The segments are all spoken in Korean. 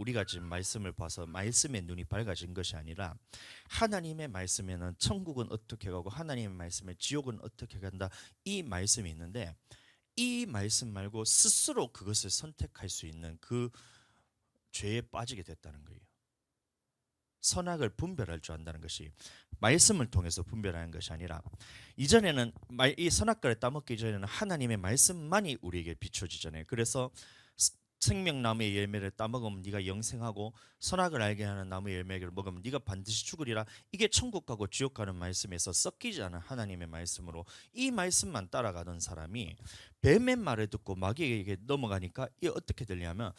우리가 지금 말씀을 봐서 말씀의 눈이 밝아진 것이 아니라 하나님의 말씀에는 천국은 어떻게 가고 하나님의 말씀에 지옥은 어떻게 간다, 이 말씀이 있는데 이 말씀 말고 스스로 그것을 선택할 수 있는 그 죄에 빠지게 됐다는 거예요. 선악을 분별할 줄 안다는 것이 말씀을 통해서 분별하는 것이 아니라, 이전에는 이 선악과를 따먹기 전에는 하나님의 말씀만이 우리에게 비춰지잖아요. 그래서 생명나무의 열매를 따먹으면 네가 영생하고 선악을 알게 하는 나무의 열매를 먹으면 네가 반드시 죽으리라, 이게 천국 가고 지옥 가는 말씀에서 섞이지 않은 하나님의 말씀으로 이 말씀만 따라가던 사람이 뱀의 말을 듣고 마귀에게 넘어가니까 이게 어떻게 들리냐면,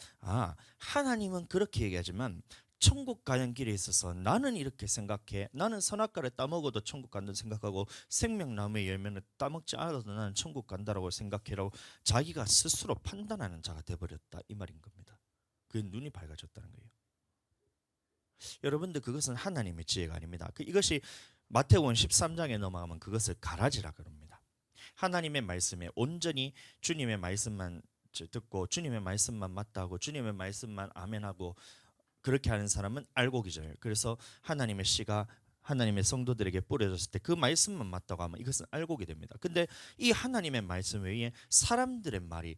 하나님은 그렇게 얘기하지만 천국 가는 길에 있어서 나는 이렇게 생각해. 나는 선악과를 따먹어도 천국 간다고 생각하고 생명나무의 열매는 따먹지 않아도 나는 천국 간다라고 생각해라고 자기가 스스로 판단하는 자가 돼버렸다, 이 말인 겁니다. 그 눈이 밝아졌다는 거예요. 여러분들, 그것은 하나님의 지혜가 아닙니다. 이것이 마태복음 13장에 넘어가면 그것을 가라지라 그럽니다. 하나님의 말씀에 온전히 주님의 말씀만 듣고 주님의 말씀만 맞다고 주님의 말씀만 아멘하고 그렇게 하는 사람은 알고 기져요. 그래서 하나님의 씨가 하나님의 성도들에게 뿌려졌을 때 그 말씀만 맞다고 하면 이것은 알고게 됩니다. 근데 이 하나님의 말씀 외에 사람들의 말이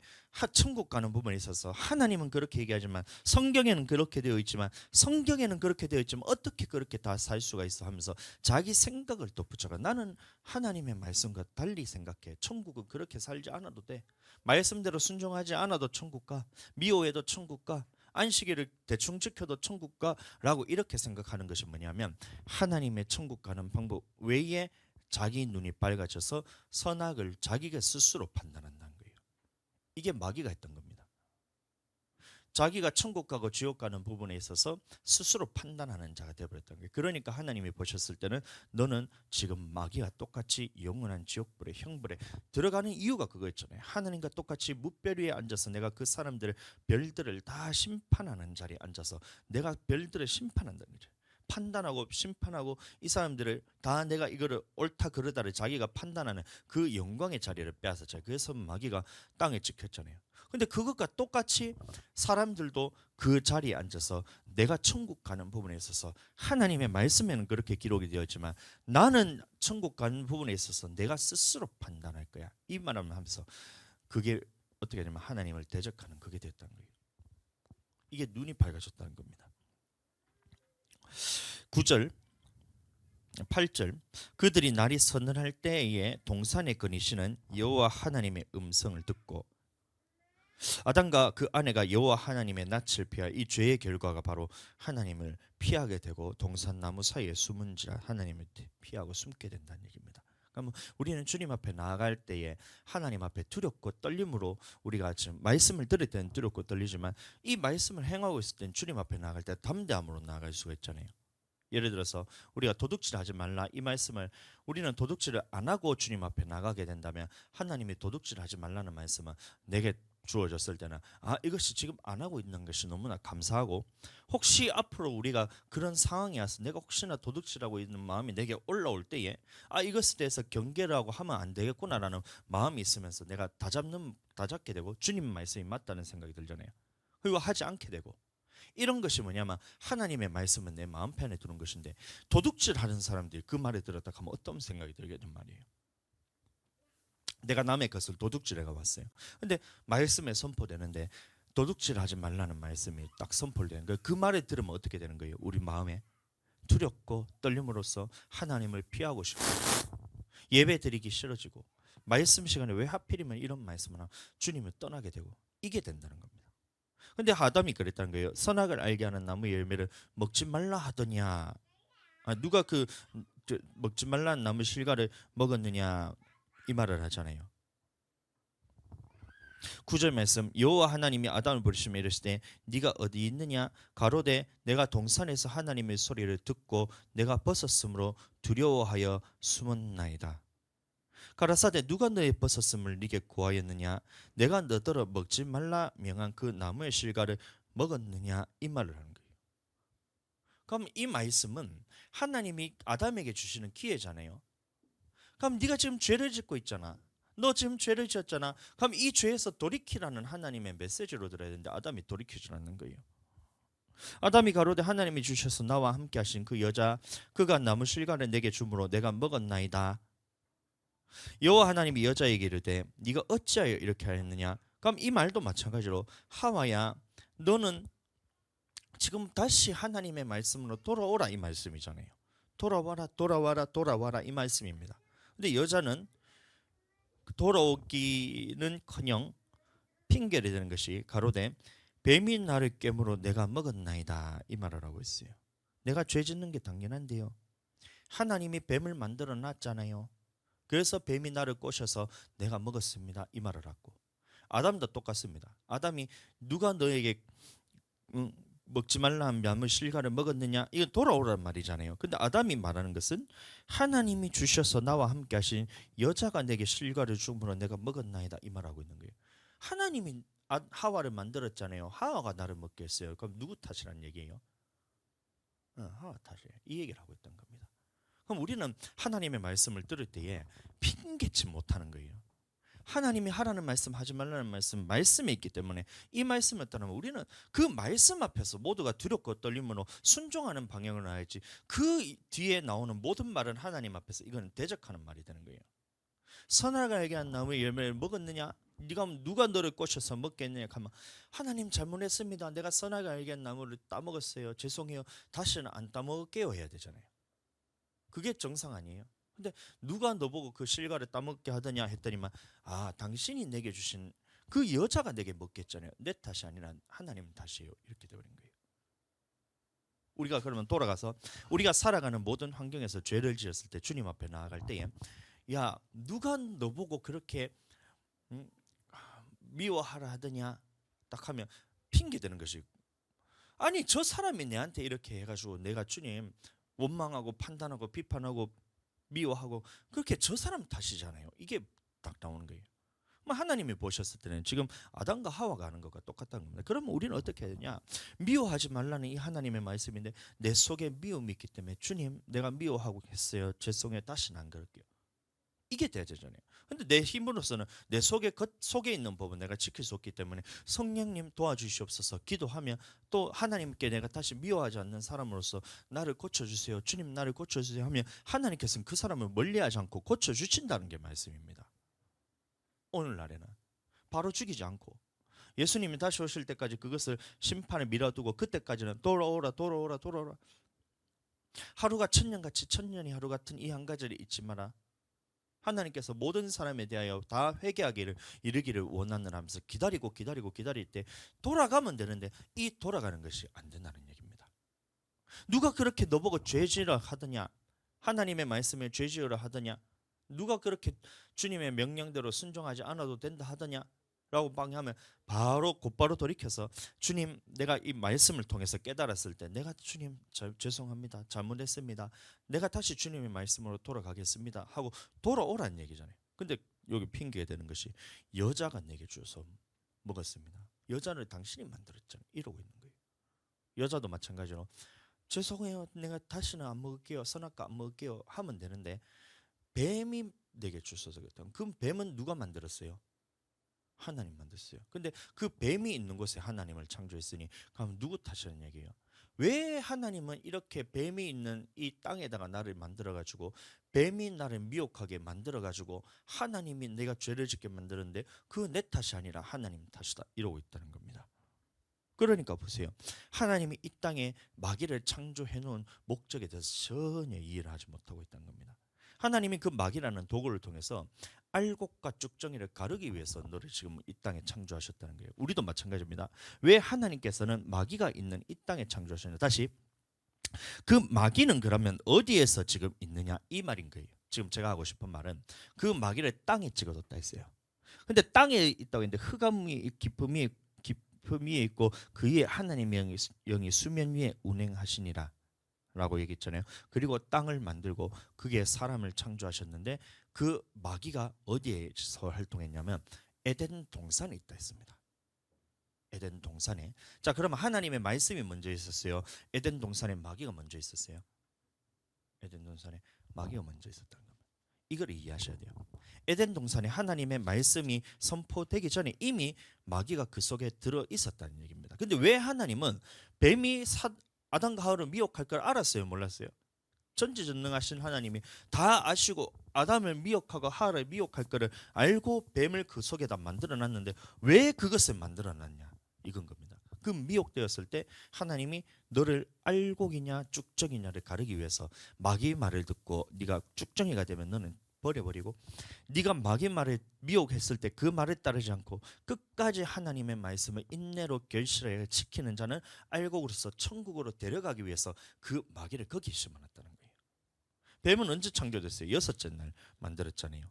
천국 가는 부분에 있어서 하나님은 그렇게 얘기하지만 성경에는 그렇게 되어 있지만 성경에는 그렇게 되어 있지만 어떻게 그렇게 다 살 수가 있어 하면서 자기 생각을 또 붙여가, 나는 하나님의 말씀과 달리 생각해. 천국은 그렇게 살지 않아도 돼. 말씀대로 순종하지 않아도 천국 가. 미워해도 천국 가. 안식일을 대충 지켜도 천국 가라고 이렇게 생각하는 것이 뭐냐면 하나님의 천국 가는 방법 외에 자기 눈이 밝아져서 선악을 자기가 스스로 판단한다는 거예요. 이게 마귀가 했던 겁니다. 자기가 천국 가고 지옥 가는 부분에 있어서 스스로 판단하는 자가 되어버렸던 거예요. 그러니까 하나님이 보셨을 때는 너는 지금 마귀와 똑같이 영원한 지옥불에 형불에 들어가는 이유가 그거였잖아요. 하나님과 똑같이 뭇별 위에 앉아서 내가 그 사람들을 별들을 다 심판하는 자리에 앉아서 내가 별들을 심판한다는 거죠. 판단하고 심판하고 이 사람들을 다 내가 이거를 옳다 그르다를 자기가 판단하는 그 영광의 자리를 빼앗았잖아요. 그래서 마귀가 땅에 찍혔잖아요. 근데 그것과 똑같이 사람들도 그 자리에 앉아서 내가 천국 가는 부분에 있어서 하나님의 말씀에는 그렇게 기록이 되어 있지만 나는 천국 가는 부분에 있어서 내가 스스로 판단할 거야, 이 말을 하면서 그게 어떻게 되냐면 하나님을 대적하는 그게 됐다는 거예요. 이게 눈이 밝아졌다는 겁니다. 9절 8절 그들이 날이 서늘할 때에 동산에 거니시는 여호와 하나님의 음성을 듣고, 아담과 그 아내가 여호와 하나님의 낯을 피하 이 죄의 결과가 바로 하나님을 피하게 되고 동산나무 사이에 숨은지라 하나님을 피하고 숨게 된다는 얘기입니다. 그러면 우리는 주님 앞에 나아갈 때에 하나님 앞에 두렵고 떨림으로, 우리가 지금 말씀을 들을 때는 두렵고 떨리지만 이 말씀을 행하고 있을 때는 주님 앞에 나아갈 때 담대함으로 나아갈 수가 있잖아요. 예를 들어서 우리가 도둑질하지 말라, 이 말씀을 우리는 도둑질을 안 하고 주님 앞에 나가게 된다면 하나님이 도둑질하지 말라는 말씀은 내게 주어졌을 때는 이것이 지금 안 하고 있는 것이 너무나 감사하고, 혹시 앞으로 우리가 그런 상황이 와서 내가 혹시나 도둑질하고 있는 마음이 내게 올라올 때에 이것에 대해서 경계를 하고 하면 안 되겠구나라는 마음이 있으면서 내가 다잡게 되고 주님 말씀이 맞다는 생각이 들잖아요. 그리고 하지 않게 되고, 이런 것이 뭐냐면 하나님의 말씀은 내 마음 편에 두는 것인데, 도둑질하는 사람들이 그 말을 들었다 하면 어떤 생각이 들겠단 말이에요. 내가 남의 것을 도둑질해가 왔어요. 근데 말씀에 선포되는데 도둑질하지 말라는 말씀이 딱 선포되는 거예요. 그 말을 들으면 어떻게 되는 거예요? 우리 마음에 두렵고 떨림으로써 하나님을 피하고 싶고 예배 드리기 싫어지고, 말씀 시간에 왜 하필이면 이런 말씀을 하면 주님을 떠나게 되고, 이게 된다는 겁니다. 근데 아담이 그랬다는 거예요. 선악을 알게 하는 나무 열매를 먹지 말라 하더냐. 누가 먹지 말라는 나무 실과를 먹었느냐, 이 말을 하잖아요. 9절 말씀, 여호와 하나님이 아담을 부르시며 이르시되 네가 어디 있느냐 가로되 내가 동산에서 하나님의 소리를 듣고 내가 벗었으므로 두려워하여 숨었나이다. 가라사대 누가 너의 벗었음을 네게 구하였느냐, 내가 너더러 먹지 말라 명한 그 나무의 실과를 먹었느냐, 이 말을 하는 거예요. 그럼 이 말씀은 하나님이 아담에게 주시는 기회잖아요. 그럼 네가 지금 죄를 짓고 있잖아. 너 지금 죄를 지었잖아. 그럼 이 죄에서 돌이키라는 하나님의 메시지로 들어야 되는데 아담이 돌이키지 않는 거예요. 아담이 가로되 하나님이 주셔서 나와 함께 하신 그 여자 그가 나무 실과를 내게 주므로 내가 먹었나이다. 여호와 하나님이 여자에게 이르되 네가 어찌하여 이렇게 하였느냐. 그럼 이 말도 마찬가지로 하와야 너는 지금 다시 하나님의 말씀으로 돌아오라 이 말씀이잖아요. 돌아와라 돌아와라 돌아와라 이 말씀입니다. 근데 여자는 돌아오기는커녕 핑계를 대는 것이 가로되 뱀이 나를 깨물어 내가 먹었나이다 이 말을 하고 있어요. 내가 죄 짓는 게 당연한데요. 하나님이 뱀을 만들어 놨잖아요. 그래서 뱀이 나를 꼬셔서 내가 먹었습니다 이 말을 하고, 아담도 똑같습니다. 아담이 누가 너에게 먹지 말라 한 나무 실과를 먹었느냐, 이건 돌아오란 말이잖아요. 근데 아담이 말하는 것은 하나님이 주셔서 나와 함께 하신 여자가 내게 실과를 주므로 내가 먹었나이다 이 말하고 있는 거예요. 하나님이 하와를 만들었잖아요. 하와가 나를 먹게 했어요. 그럼 누구 탓이란 얘기예요? 하와 탓이에요. 이 얘기를 하고 있던 겁니다. 그럼 우리는 하나님의 말씀을 들을 때에 핑계치 못하는 거예요. 하나님이 하라는 말씀 하지 말라는 말씀에 있기 때문에 이 말씀을 따르면 우리는 그 말씀 앞에서 모두가 두렵고 떨림으로 순종하는 방향으로 해야지, 그 뒤에 나오는 모든 말은 하나님 앞에서 이건 대적하는 말이 되는 거예요. 선악을 알게 한 나무의 열매를 먹었느냐, 네가 누가 너를 꼬셔서 먹겠느냐 하면 하나님 잘못했습니다. 내가 선악을 알게 한 나무를 따먹었어요. 죄송해요. 다시는 안 따먹을게요 해야 되잖아요. 그게 정상 아니에요? 근데 누가 너보고 그 실과를 따먹게 하더냐 했더니만 당신이 내게 주신 그 여자가 내게 먹겠잖아요. 내 탓이 아니라 하나님 탓이에요. 이렇게 되어버린 거예요. 우리가 그러면 돌아가서 우리가 살아가는 모든 환경에서 죄를 지었을 때 주님 앞에 나아갈 때에 야 누가 너보고 그렇게 미워하라 하더냐 딱 하면 핑계대는 것이, 아니 저 사람이 내한테 이렇게 해가지고 내가 주님 원망하고 판단하고 비판하고 미워하고 그렇게 저 사람 탓이잖아요. 이게 딱 나오는 거예요. 하나님이 보셨을 때는 지금 아담과 하와가 하는 것과 똑같다는 겁니다. 그러면 우리는 어떻게 해야 되냐, 미워하지 말라는 이 하나님의 말씀인데 내 속에 미움이 있기 때문에 주님 내가 미워하고 했어요. 죄송해요. 다시는 안 그럴게요. 이게 대제잖아요. 근데 내 힘으로서는 내 속에 있는 법은 내가 지킬 수 없기 때문에 성령님 도와주시옵소서 기도하면 또 하나님께 내가 다시 미워하지 않는 사람으로서 나를 고쳐주세요. 주님 나를 고쳐주세요 하면 하나님께서는 그 사람을 멀리하지 않고 고쳐주신다는 게 말씀입니다. 오늘날에는 바로 죽이지 않고 예수님이 다시 오실 때까지 그것을 심판에 밀어두고 그때까지는 돌아오라 돌아오라 돌아오라, 하루가 천년같이 천년이 하루 같은 이 한 가지를 잊지 마라. 하나님께서 모든 사람에 대하여 다 회개하기를 이르기를 원하느라 하면서 기다릴 때 돌아가면 되는데 이 돌아가는 것이 안 된다는 얘기입니다. 누가 그렇게 너보고 죄지으라 하더냐, 하나님의 말씀에 죄지으라 하더냐, 누가 그렇게 주님의 명령대로 순종하지 않아도 된다 하더냐 라고 방해하면 곧바로 돌이켜서 주님 내가 이 말씀을 통해서 깨달았을 때 내가 주님 죄송합니다. 잘못했습니다. 내가 다시 주님의 말씀으로 돌아가겠습니다 하고 돌아오라는 얘기잖아요. 근데 여기 핑계가 되는 것이 여자가 내게 주어서 먹었습니다. 여자를 당신이 만들었잖아요. 이러고 있는 거예요. 여자도 마찬가지로 죄송해요. 내가 다시는 안 먹을게요. 선악과 안 먹을게요 하면 되는데 뱀이 내게 주셔서 그랬다. 그럼 뱀은 누가 만들었어요? 하나님 만들었어요. 근데 그 뱀이 있는 곳에 하나님을 창조했으니 그럼 누구 탓이라는 얘기예요? 왜 하나님은 이렇게 뱀이 있는 이 땅에다가 나를 만들어가지고 뱀이 나를 미혹하게 만들어가지고 하나님이 내가 죄를 짓게 만드는데 그 내 탓이 아니라 하나님 탓이다 이러고 있다는 겁니다. 그러니까 보세요. 하나님이 이 땅에 마귀를 창조해 놓은 목적에 대해서 전혀 이해를 하지 못하고 있다는 겁니다. 하나님이 그 마귀라는 도구를 통해서 알곡과 쭉정이를 가르기 위해서 너를 지금 이 땅에 창조하셨다는 거예요. 우리도 마찬가지입니다. 왜 하나님께서는 마귀가 있는 이 땅에 창조하셨냐. 다시 그 마귀는 그러면 어디에서 지금 있느냐 이 말인 거예요. 지금 제가 하고 싶은 말은 그 마귀를 땅에 찍어뒀다 했어요. 근데 땅에 있다고 했는데 흑암이 깊음 위에 있고 그 위에 하나님의 영이 수면 위에 운행하시니라 라고 얘기했잖아요. 그리고 땅을 만들고 그게 사람을 창조하셨는데 그 마귀가 어디에서 활동했냐면 에덴 동산에 있다 했습니다. 에덴 동산에. 자, 그러면 하나님의 말씀이 먼저 있었어요? 에덴 동산에 마귀가 먼저 있었어요? 에덴 동산에 마귀가 먼저 있었다는 겁니다. 이걸 이해하셔야 돼요. 에덴 동산에 하나님의 말씀이 선포되기 전에 이미 마귀가 그 속에 들어 있었다는 얘기입니다. 근데 왜 하나님은 뱀이 아담과 하와를 미혹할 걸 알았어요, 몰랐어요? 전지전능하신 하나님이 다 아시고 아담을 미혹하고 하와를 미혹할 거를 알고 뱀을 그 속에다 만들어 놨는데 왜 그것을 만들어 놨냐, 이건 겁니다. 그 미혹되었을 때 하나님이 너를 알곡이냐 쭉정이냐를 가르기 위해서 마귀의 말을 듣고 네가 쭉정이가 되면 너는 버려버리고, 네가 마귀의 말을 미혹했을 때 그 말을 따르지 않고 끝까지 하나님의 말씀을 인내로 결실하여 지키는 자는 알곡으로서 천국으로 데려가기 위해서 그 마귀를 거기에 심어놨다는 거예요. 뱀은 언제 창조됐어요? 여섯째 날 만들었잖아요.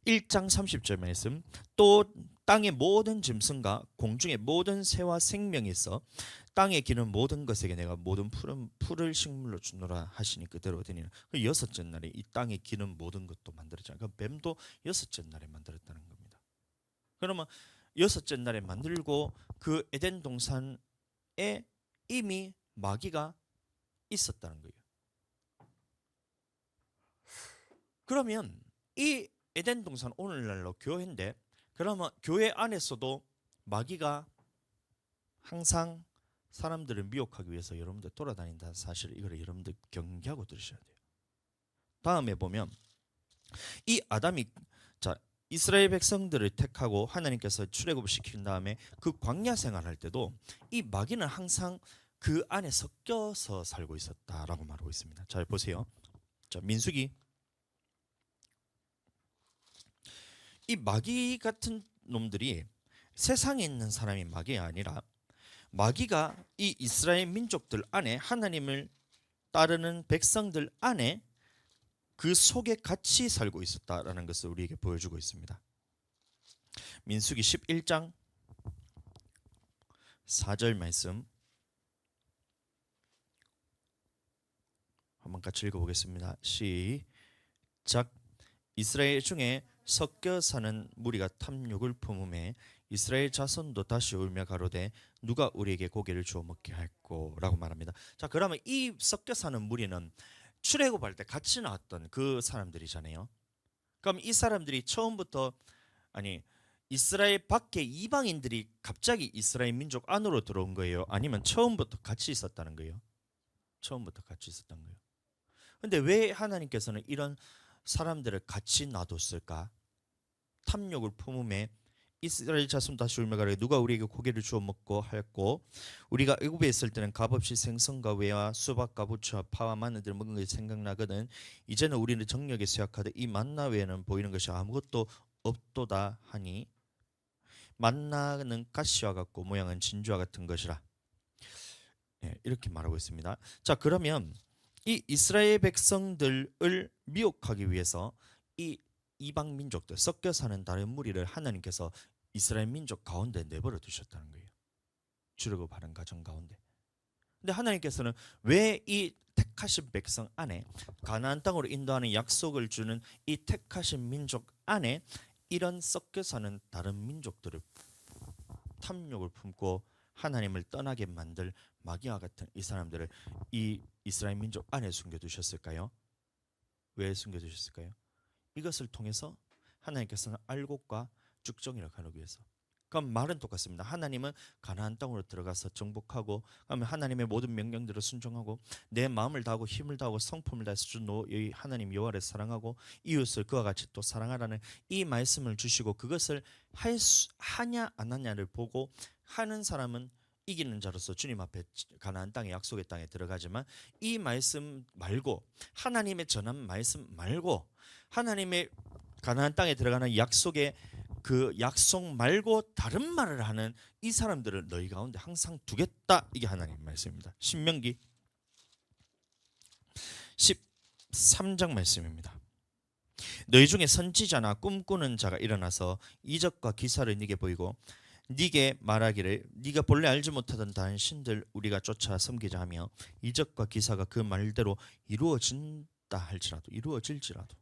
1장 30절 말씀, 또 땅의 모든 짐승과 공중의 모든 새와 생명이 있어 땅에 기는 모든 것에게 내가 모든 풀을 식물로 주노라 하시니 그대로 되니라. 그 여섯째 날에 이 땅에 기는 모든 것도 만들었잖아요. 그 뱀도 여섯째 날에 만들었다는 겁니다. 그러면 여섯째 날에 만들고 그 에덴 동산에 이미 마귀가 있었다는 거예요. 그러면 이 에덴 동산 오늘날로 교회인데, 그러면 교회 안에서도 마귀가 항상 사람들을 미혹하기 위해서 여러분들 돌아다닌다는 사실, 이거를 여러분들 경계하고 들으셔야 돼요. 다음에 보면 이 아담이 이스라엘 백성들을 택하고 하나님께서 출애굽을 시킨 다음에 그 광야 생활할 때도 이 마귀는 항상 그 안에 섞여서 살고 있었다라고 말하고 있습니다. 잘 보세요. 민수기, 이 마귀 같은 놈들이 세상에 있는 사람이 마귀가 아니라 마귀가 이 이스라엘 민족들 안에, 하나님을 따르는 백성들 안에 그 속에 같이 살고 있었다라는 것을 우리에게 보여주고 있습니다. 민수기 11장 4절 말씀 한번 같이 읽어보겠습니다. 시작. 이스라엘 중에 섞여 사는 무리가 탐욕을 품음에 이스라엘 자손도 다시 울며 가로되 누가 우리에게 고기를 주어 먹게 할꼬 라고 말합니다. 자, 그러면 이 섞여 사는 무리는 출애굽할 때 같이 나왔던 그 사람들이잖아요. 그럼 이 사람들이 처음부터, 아니 이스라엘 밖에 이방인들이 갑자기 이스라엘 민족 안으로 들어온 거예요? 아니면 처음부터 같이 있었다는 거예요? 처음부터 같이 있었던 거예요. 근데 왜 하나님께서는 이런 사람들을 같이 놔뒀을까? 탐욕을 품음에 이스라엘 자손 다시 울며 가로되 누가 우리에게 고기를 주어 먹고 할꼬. 우리가 애굽에 있을 때는 값없이 생선과 외와 수박과 부추와 파와 마늘을 먹은 것이 생각나거든 이제는 우리는 정력에 쇠약하되 이 만나 외에는 보이는 것이 아무것도 없도다 하니, 만나는 가시와 같고 모양은 진주와 같은 것이라. 이렇게 말하고 있습니다. 자, 그러면 이 이스라엘 백성들을 미혹하기 위해서 이 이방 민족들, 섞여 사는 다른 무리를 하나님께서 이스라엘 민족 가운데 내버려 두셨다는 거예요. 출애굽하는 가정 가운데. 근데 하나님께서는 왜 이 택하신 백성 안에, 가나안 땅으로 인도하는 약속을 주는 이 택하신 민족 안에 이런 섞여 사는 다른 민족들을 탐욕을 품고 하나님을 떠나게 만들 마귀와 같은 이 사람들을 이 이스라엘 민족 안에 숨겨두셨을까요? 왜 숨겨두셨을까요? 이것을 통해서 하나님께서는 알곡과 쭉정이를 가르기 위해서. 그럼 말은 똑같습니다. 하나님은 가나안 땅으로 들어가서 정복하고, 그러면 하나님의 모든 명령들을 순종하고 내 마음을 다하고 힘을 다하고 성품을 다해서 주 하나님 여호와를 사랑하고 이웃을 그와 같이 또 사랑하라는 이 말씀을 주시고, 그것을 하냐 안 하냐를 보고 하는 사람은 이기는 자로서 주님 앞에 가나안 땅의 약속의 땅에 들어가지만, 이 말씀 말고 하나님의 전한 말씀 말고 하나님의 가나안 땅에 들어가는 약속의 그 약속 말고 다른 말을 하는 이 사람들을 너희 가운데 항상 두겠다. 이게 하나님의 말씀입니다. 신명기 13장 말씀입니다. 너희 중에 선지자나 꿈꾸는 자가 일어나서 이적과 기사를 네게 보이고 네게 말하기를 네가 본래 알지 못하던 다른 신들 우리가 쫓아 섬기자 하며 이적과 기사가 그 말대로 이루어진다 할지라도, 이루어질지라도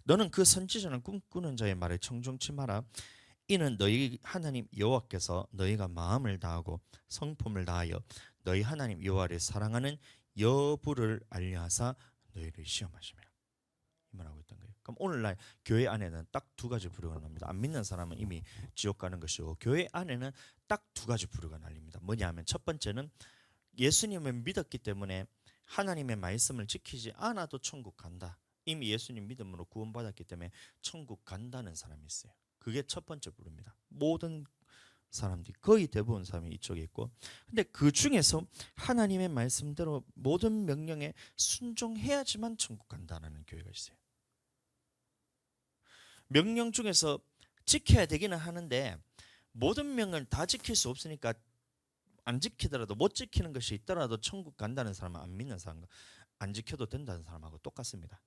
너는 그 선지자는 꿈꾸는 자의 말에 청종치 마라. 이는 너희 하나님 여호와께서 너희가 마음을 다하고 성품을 다하여 너희 하나님 여호와를 사랑하는 여부를 알려하사 너희를 시험하시며. 말하고 있던 거예요. 그럼 오늘날 교회 안에는 딱 두 가지 부류가 납니다. 안 믿는 사람은 이미 지옥 가는 것이고, 교회 안에는 딱 두 가지 부류가 날립니다. 뭐냐면 첫 번째는 예수님을 믿었기 때문에 하나님의 말씀을 지키지 않아도 천국 간다. 이미 예수님 믿음으로 구원받았기 때문에 천국 간다는 사람이 있어요. 그게 첫 번째 부류입니다. 모든 사람들이, 거의 대부분 사람이 이쪽에 있고, 근데 그 중에서 하나님의 말씀대로 모든 명령에 순종해야지만 천국 간다는 교회가 있어요. 명령 중에서 지켜야 되기는 하는데 모든 명을 다 지킬 수 없으니까 안 지키더라도, 못 지키는 것이 있더라도 천국 간다는 사람은 안 믿는 사람과 안 지켜도 된다는 사람하고 똑같습니다.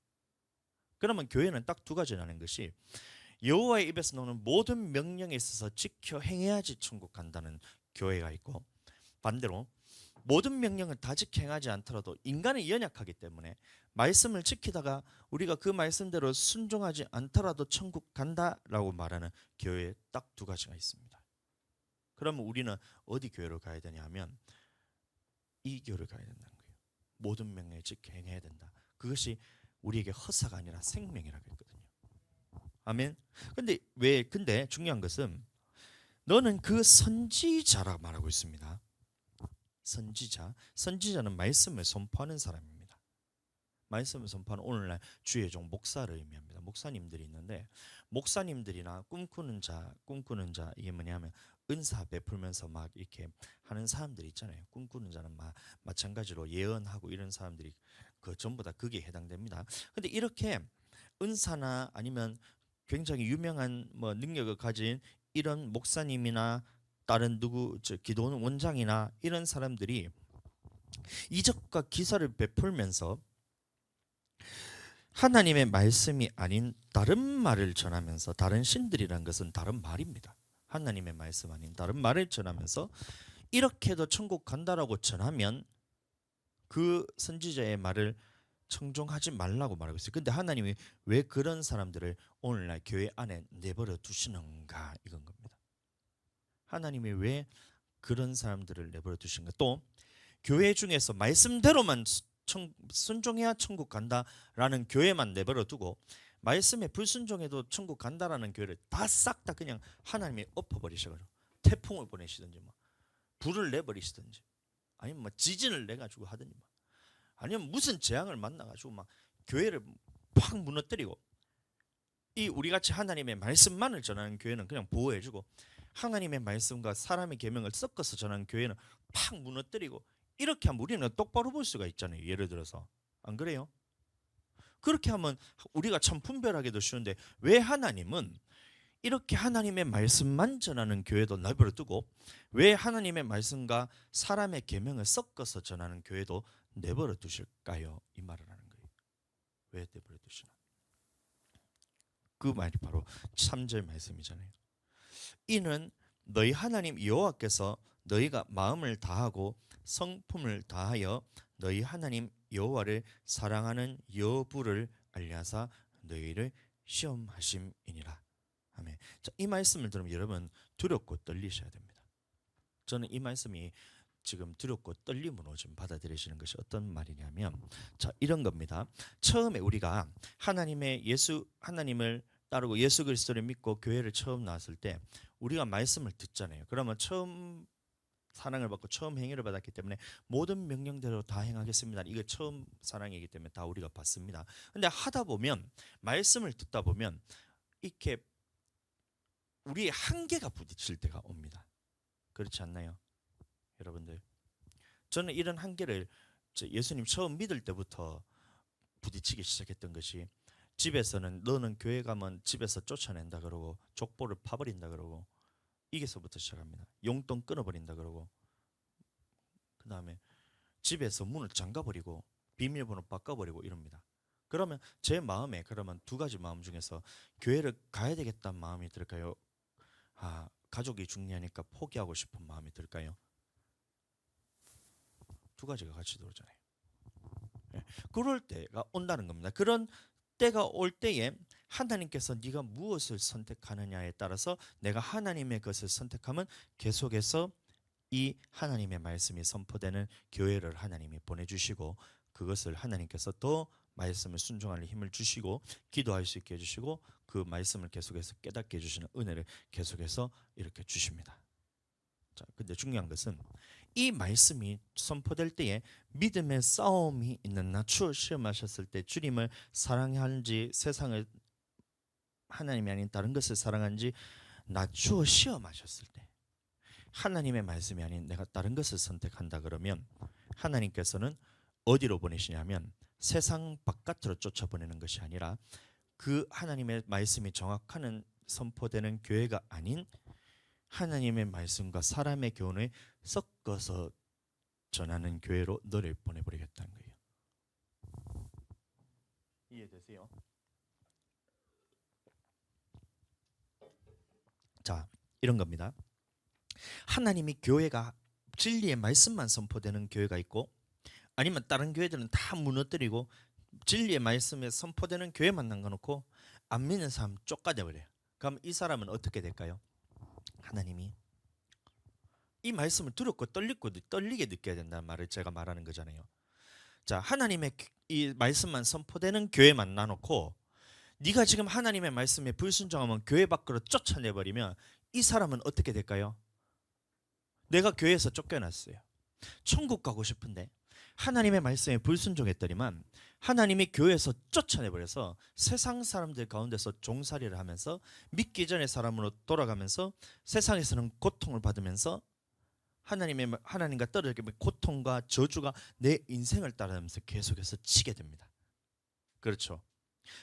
그러면 교회는 딱 두 가지라는 것이, 여호와의 입에서 나오는 모든 명령에 있어서 지켜 행해야지 천국 간다는 교회가 있고, 반대로 모든 명령을 다 지켜 행하지 않더라도 인간은 연약하기 때문에 말씀을 지키다가 우리가 그 말씀대로 순종하지 않더라도 천국 간다라고 말하는 교회에 딱 두 가지가 있습니다. 그러면 우리는 어디 교회로 가야 되냐 하면 이 교회를 가야 된다는 거예요. 모든 명령을 지켜 행해야 된다. 그것이 우리에게 허사가 아니라 생명이라고 했거든요. 아멘. 근데 중요한 것은 너는 그 선지자라 말하고 있습니다. 선지자는 말씀을 선포하는 사람입니다. 말씀을 선포하는, 오늘날 주의 종 목사를 의미합니다. 목사님들이 있는데, 목사님들이나 꿈꾸는 자 이게 뭐냐면 은사 베풀면서 막 이렇게 하는 사람들이 있잖아요. 꿈꾸는 자는 마찬가지로 예언하고 이런 사람들이 그 전부 다 그게 해당됩니다. 근데 이렇게 은사나 아니면 굉장히 유명한 능력을 가진 이런 목사님이나 다른 기도원 원장이나 이런 사람들이 이적과 기사를 베풀면서 하나님의 말씀이 아닌 다른 말을 전하면서, 다른 신들이란 것은 다른 말입니다. 하나님의 말씀 아닌 다른 말을 전하면서 이렇게도 천국 간다라고 전하면 그 선지자의 말을 청종하지 말라고 말하고 있어요. 근데 하나님이 왜 그런 사람들을 오늘날 교회 안에 내버려 두시는가, 이건 겁니다. 하나님이 왜 그런 사람들을 내버려 두신가? 또 교회 중에서 말씀대로만 순종해야 천국 간다라는 교회만 내버려 두고 말씀에 불순종해도 천국 간다라는 교회를 다 싹 다 그냥 하나님이 엎어버리셔가지고 태풍을 보내시든지 불을 내버리시든지, 아니면 지진을 내가지고 하든지, 아니면 무슨 재앙을 만나가지고 교회를 팍 무너뜨리고, 이 우리같이 하나님의 말씀만을 전하는 교회는 그냥 보호해주고, 하나님의 말씀과 사람의 계명을 섞어서 전하는 교회는 팍 무너뜨리고, 이렇게 하면 우리는 똑바로 볼 수가 있잖아요. 예를 들어서, 안 그래요? 그렇게 하면 우리가 참 분별하기도 쉬운데, 왜 하나님은 이렇게 하나님의 말씀만 전하는 교회도 내버려 두고 왜 하나님의 말씀과 사람의 계명을 섞어서 전하는 교회도 내버려 두실까요? 이 말을 하는 거예요. 왜 내버려 두시나? 그 말이 바로 3절 말씀이잖아요. 이는 너희 하나님 여호와께서 너희가 마음을 다하고 성품을 다하여 너희 하나님 여호와를 사랑하는 여부를 알려사 너희를 시험하심이니라. 아멘. 자, 이 말씀을 들으면 여러분 두렵고 떨리셔야 됩니다. 저는 이 말씀이 지금 두렵고 떨림으로 좀 받아들이시는 것이 어떤 말이냐면, 자, 이런 겁니다. 처음에 우리가 하나님을 따르고 예수 그리스도를 믿고 교회를 처음 나왔을 때 우리가 말씀을 듣잖아요. 그러면 처음 사랑을 받고 처음 행위를 받았기 때문에 모든 명령대로 다 행하겠습니다. 이게 처음 사랑이기 때문에 다 우리가 받습니다. 근데 하다 보면, 말씀을 듣다 보면 이렇게 우리의 한계가 부딪힐 때가 옵니다. 그렇지 않나요? 여러분들, 저는 이런 한계를 예수님 처음 믿을 때부터 부딪히기 시작했던 것이, 집에서는 너는 교회 가면 집에서 쫓아낸다 그러고 족보를 파버린다 그러고 이게서부터 시작합니다. 용돈 끊어버린다 그러고, 그 다음에 집에서 문을 잠가버리고 비밀번호 바꿔버리고 이럽니다. 그러면 제 마음에 그러면 두 가지 마음 중에서 교회를 가야 되겠다는 마음이 들까요? 가족이 중요하니까 포기하고 싶은 마음이 들까요? 두 가지가 같이 들어오잖아요. 그럴 때가 온다는 겁니다. 그런 때가 올 때에 하나님께서 네가 무엇을 선택하느냐에 따라서 내가 하나님의 것을 선택하면 계속해서 이 하나님의 말씀이 선포되는 교회를 하나님이 보내주시고 그것을 하나님께서 더 말씀을 순종할 힘을 주시고 기도할 수 있게 해주시고 그 말씀을 계속해서 깨닫게 해주시는 은혜를 계속해서 이렇게 주십니다. 자, 근데 중요한 것은 이 말씀이 선포될 때에 믿음의 싸움이 있는 나추어 시험하셨을 때 주님을 사랑하는지 세상을 하나님이 아닌 다른 것을 사랑하는지 나추어 시험하셨을 때 하나님의 말씀이 아닌 내가 다른 것을 선택한다 그러면 하나님께서는 어디로 보내시냐면 세상 바깥으로 쫓아보내는 것이 아니라 그 하나님의 말씀이 정확한 선포되는 교회가 아닌 하나님의 말씀과 사람의 교훈을 섞어서 전하는 교회로 너를 보내버리겠다는 거예요. 이해되세요? 자, 이런 겁니다. 하나님이 교회가 진리의 말씀만 선포되는 교회가 있고 아니면 다른 교회들은 다 무너뜨리고 진리의 말씀에 선포되는 교회만 남겨놓고 안 믿는 사람 쫓아내 버려요. 그럼 이 사람은 어떻게 될까요? 하나님이 이 말씀을 들었고 떨리게 느껴야 된다는 말을 제가 말하는 거잖아요. 자, 하나님의 이 말씀만 선포되는 교회만 놔놓고 네가 지금 하나님의 말씀에 불순종하면 교회 밖으로 쫓아내버리면 이 사람은 어떻게 될까요? 내가 교회에서 쫓겨났어요. 천국 가고 싶은데 하나님의 말씀에 불순종했더니만 하나님이 교회에서 쫓아내버려서 세상 사람들 가운데서 종살이를 하면서 믿기 전의 사람으로 돌아가면서 세상에서는 고통을 받으면서 하나님과 떨어지게 고통과 저주가 내 인생을 따라가면서 계속해서 치게 됩니다. 그렇죠.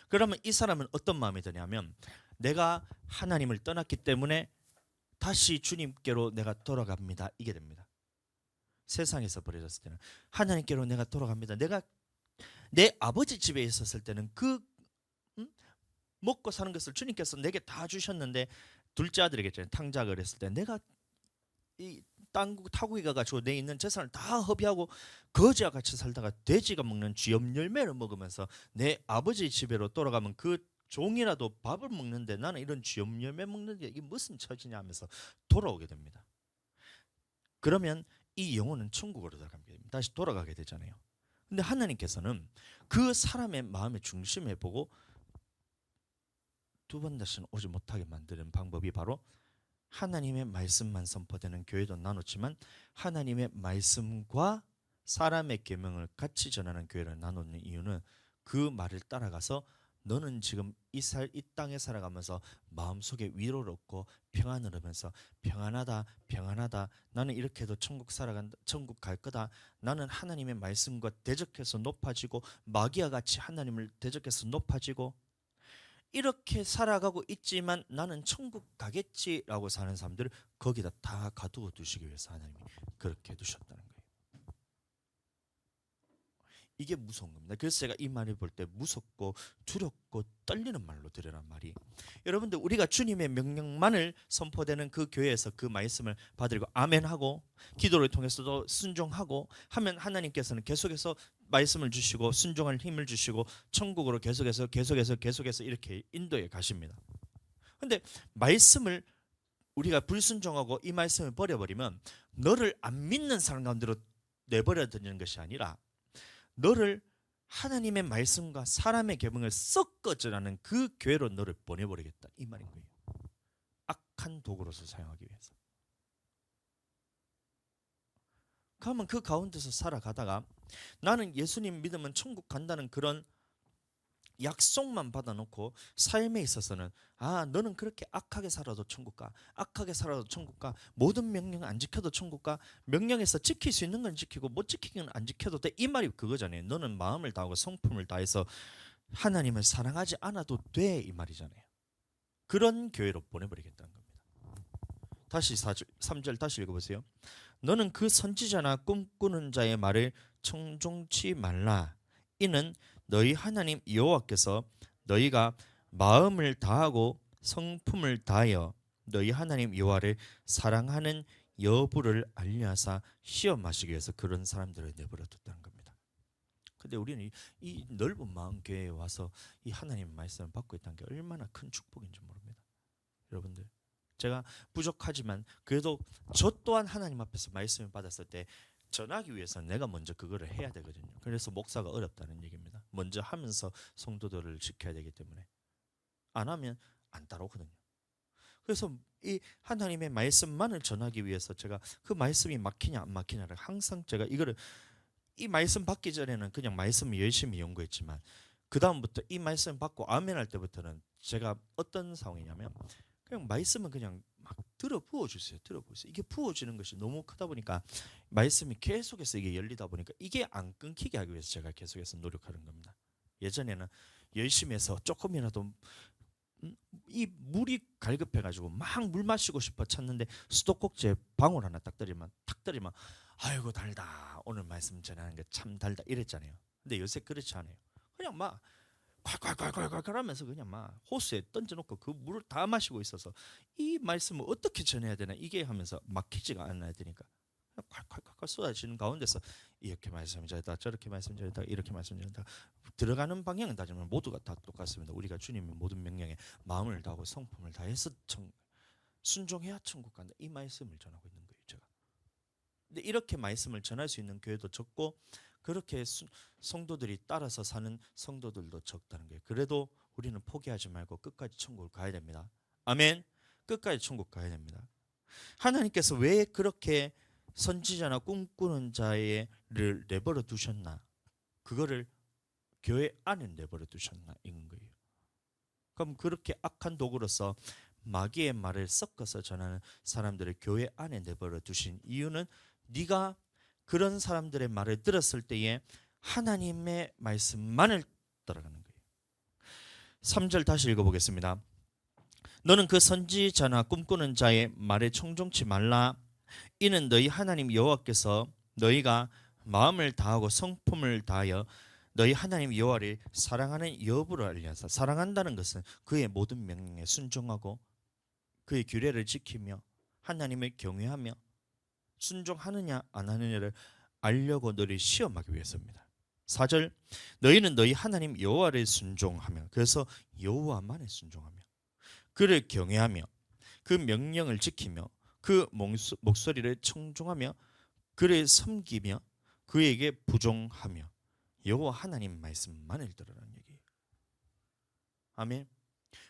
그러면 이 사람은 어떤 마음이 드냐면 내가 하나님을 떠났기 때문에 다시 주님께로 내가 돌아갑니다. 이게 됩니다. 세상에서 버려졌을 때는 하나님께로 내가 돌아갑니다. 내가 내 아버지 집에 있었을 때는 먹고 사는 것을 주님께서 내게 다 주셨는데 둘째 아들에게 탕자를 했을 때 내가 이 타국에 가가지고 내 있는 재산을 다 허비하고 거지와 같이 살다가 돼지가 먹는 쥐염 열매를 먹으면서 내 아버지 집으로 돌아가면 그 종이라도 밥을 먹는데 나는 이런 쥐염 열매 먹는 게 이게 무슨 처지냐 하면서 돌아오게 됩니다. 그러면 이 영혼은 천국으로 들어가게 됩니다. 다시 돌아가게 되잖아요. 근데 하나님께서는 그 사람의 마음의 중심에 보고 두 번 다시는 오지 못하게 만드는 방법이 바로 하나님의 말씀만 선포되는 교회도 나눴지만 하나님의 말씀과 사람의 계명을 같이 전하는 교회를 나누는 이유는 그 말을 따라가서 너는 지금 이 땅에 살아가면서 마음속에 위로를 얻고 평안을 얻으면서 평안하다 평안하다 나는 이렇게 해도 천국 갈 거다. 나는 하나님의 말씀과 대적해서 높아지고 마귀와 같이 하나님을 대적해서 높아지고 이렇게 살아가고 있지만 나는 천국 가겠지라고 사는 사람들을 거기다 다 가두어 두시기 위해서 하나님이 그렇게 두셨다는 거예요. 이게 무서운 겁니다. 그래서 제가 이 말을 볼 때 무섭고 두렵고 떨리는 말로 들으란 말이 여러분들 우리가 주님의 명령만을 선포되는 그 교회에서 그 말씀을 받들고 아멘하고 기도를 통해서도 순종하고 하면 하나님께서는 계속해서 말씀을 주시고 순종할 힘을 주시고 천국으로 계속해서 이렇게 인도해 가십니다. 근데 말씀을 우리가 불순종하고 이 말씀을 버려버리면 너를 안 믿는 사람 가운데로 내버려 두는 것이 아니라 너를 하나님의 말씀과 사람의 계명을 섞어 전하는 그 교회로 너를 보내버리겠다 이 말인 거예요. 악한 도구로서 사용하기 위해서. 그러면 그 가운데서 살아가다가 나는 예수님 믿으면 천국 간다는 그런 약속만 받아놓고 삶에 있어서는 너는 그렇게 악하게 살아도 천국 가 악하게 살아도 천국 가 모든 명령 안 지켜도 천국 가 명령에서 지킬 수 있는 건 지키고 못 지키는 안 지켜도 돼 이 말이 그거잖아요. 너는 마음을 다하고 성품을 다해서 하나님을 사랑하지 않아도 돼 이 말이잖아요. 그런 교회로 보내버리겠다는 겁니다. 다시 3절 다시 읽어보세요. 너는 그 선지자나 꿈꾸는 자의 말을 청종치 말라. 이는 너희 하나님 여호와께서 너희가 마음을 다하고 성품을 다하여 너희 하나님 여호와를 사랑하는 여부를 알려하사 시험하시기 위해서 그런 사람들을 내버려 뒀다는 겁니다. 근데 우리는 이 넓은 마음 교회에 와서 이 하나님의 말씀을 받고 있다는 게 얼마나 큰 축복인지 모릅니다. 여러분들 제가 부족하지만 그래도 저 또한 하나님 앞에서 말씀을 받았을 때 전하기 위해서 내가 먼저 그거를 해야 되거든요. 그래서 목사가 어렵다는 얘기입니다. 먼저 하면서 성도들을 지켜야 되기 때문에 안 하면 안 따라오거든요. 그래서 이 하나님의 말씀만을 전하기 위해서 제가 그 말씀이 막히냐 안 막히냐를 항상 제가 이거를 이 말씀 받기 전에는 그냥 말씀을 열심히 연구했지만 그 다음부터 이 말씀 받고 아멘할 때부터는 제가 어떤 상황이냐면 그냥 말씀은 그냥 막 들어 부어주세요. 들어 부으세요. 이게 부어지는 것이 너무 크다 보니까 말씀이 계속해서 이게 열리다 보니까 이게 안 끊기게 하기 위해서 제가 계속해서 노력하는 겁니다. 예전에는 열심히 해서 조금이라도 이 물이 갈급해가지고 막 물 마시고 싶어 찾는데 수도꼭지에 방울 하나 딱 때리면 아이고 달다 오늘 말씀 전하는 게 참 달다 이랬잖아요. 근데 요새 그렇지 않아요. 그냥 막 콸콸콸콸콸 하면서 그냥 막 호수에 던져놓고 그 물을 다 마시고 있어서 이 말씀을 어떻게 전해야 되나 이게 하면서 막히지가 않아야 되니까 콸콸콸콸 쏟아지는 가운데서 이렇게 말씀 전했다 저렇게 말씀 전했다 이렇게 말씀 전했다 들어가는 방향은 따지면 모두가 다 똑같습니다. 우리가 주님의 모든 명령에 마음을 다하고 성품을 다해서 순종해야 천국 간다 이 말씀을 전하고 있는 거예요 제가. 근데 이렇게 말씀을 전할 수 있는 교회도 적고 그렇게 성도들이 따라서 사는 성도들도 적다는 거예요. 그래도 우리는 포기하지 말고 끝까지 천국을 가야 됩니다. 아멘. 끝까지 천국 가야 됩니다. 하나님께서 왜 그렇게 선지자나 꿈꾸는 자를 내버려 두셨나? 그거를 교회 안에 내버려 두셨나? 이건 거예요. 그럼 그렇게 악한 도구로서 마귀의 말을 섞어서 전하는 사람들을 교회 안에 내버려 두신 이유는 네가 그런 사람들의 말을 들었을 때에 하나님의 말씀만을 따라가는 거예요. 3절 다시 읽어보겠습니다. 너는 그 선지자나 꿈꾸는 자의 말에 청종치 말라. 이는 너희 하나님 여호와께서 너희가 마음을 다하고 성품을 다하여 너희 하나님 여호와를 사랑하는 여부를 알려서 사랑한다는 것은 그의 모든 명령에 순종하고 그의 규례를 지키며 하나님을 경외하며 순종하느냐 안 하느냐를 알려고 너를 시험하기 위해서입니다. 4절 너희는 너희 하나님 여호와를 순종하며 그래서 여호와만에 순종하며 그를 경외하며 그 명령을 지키며 그 목소리를 청종하며 그를 섬기며 그에게 부종하며 여호와 하나님 말씀만을 들으라는 얘기예요. 아멘.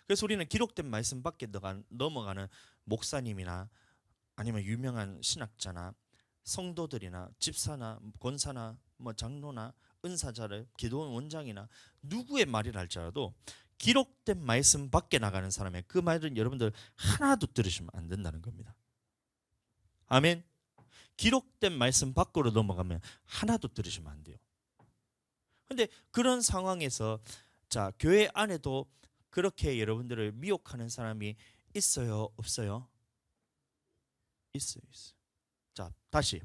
그래서 우리는 기록된 말씀 밖에 넘어가는 목사님이나 아니면 유명한 신학자나 성도들이나 집사나 권사나 뭐 장로나 은사자를 기도원 원장이나 누구의 말이라 할지라도 기록된 말씀 밖에 나가는 사람의 그 말은 여러분들 하나도 들으시면 안 된다는 겁니다. 아멘. 기록된 말씀 밖으로 넘어가면 하나도 들으시면 안 돼요. 근데 그런 상황에서 자 교회 안에도 그렇게 여러분들을 미혹하는 사람이 있어요 없어요? 있어요. 자 다시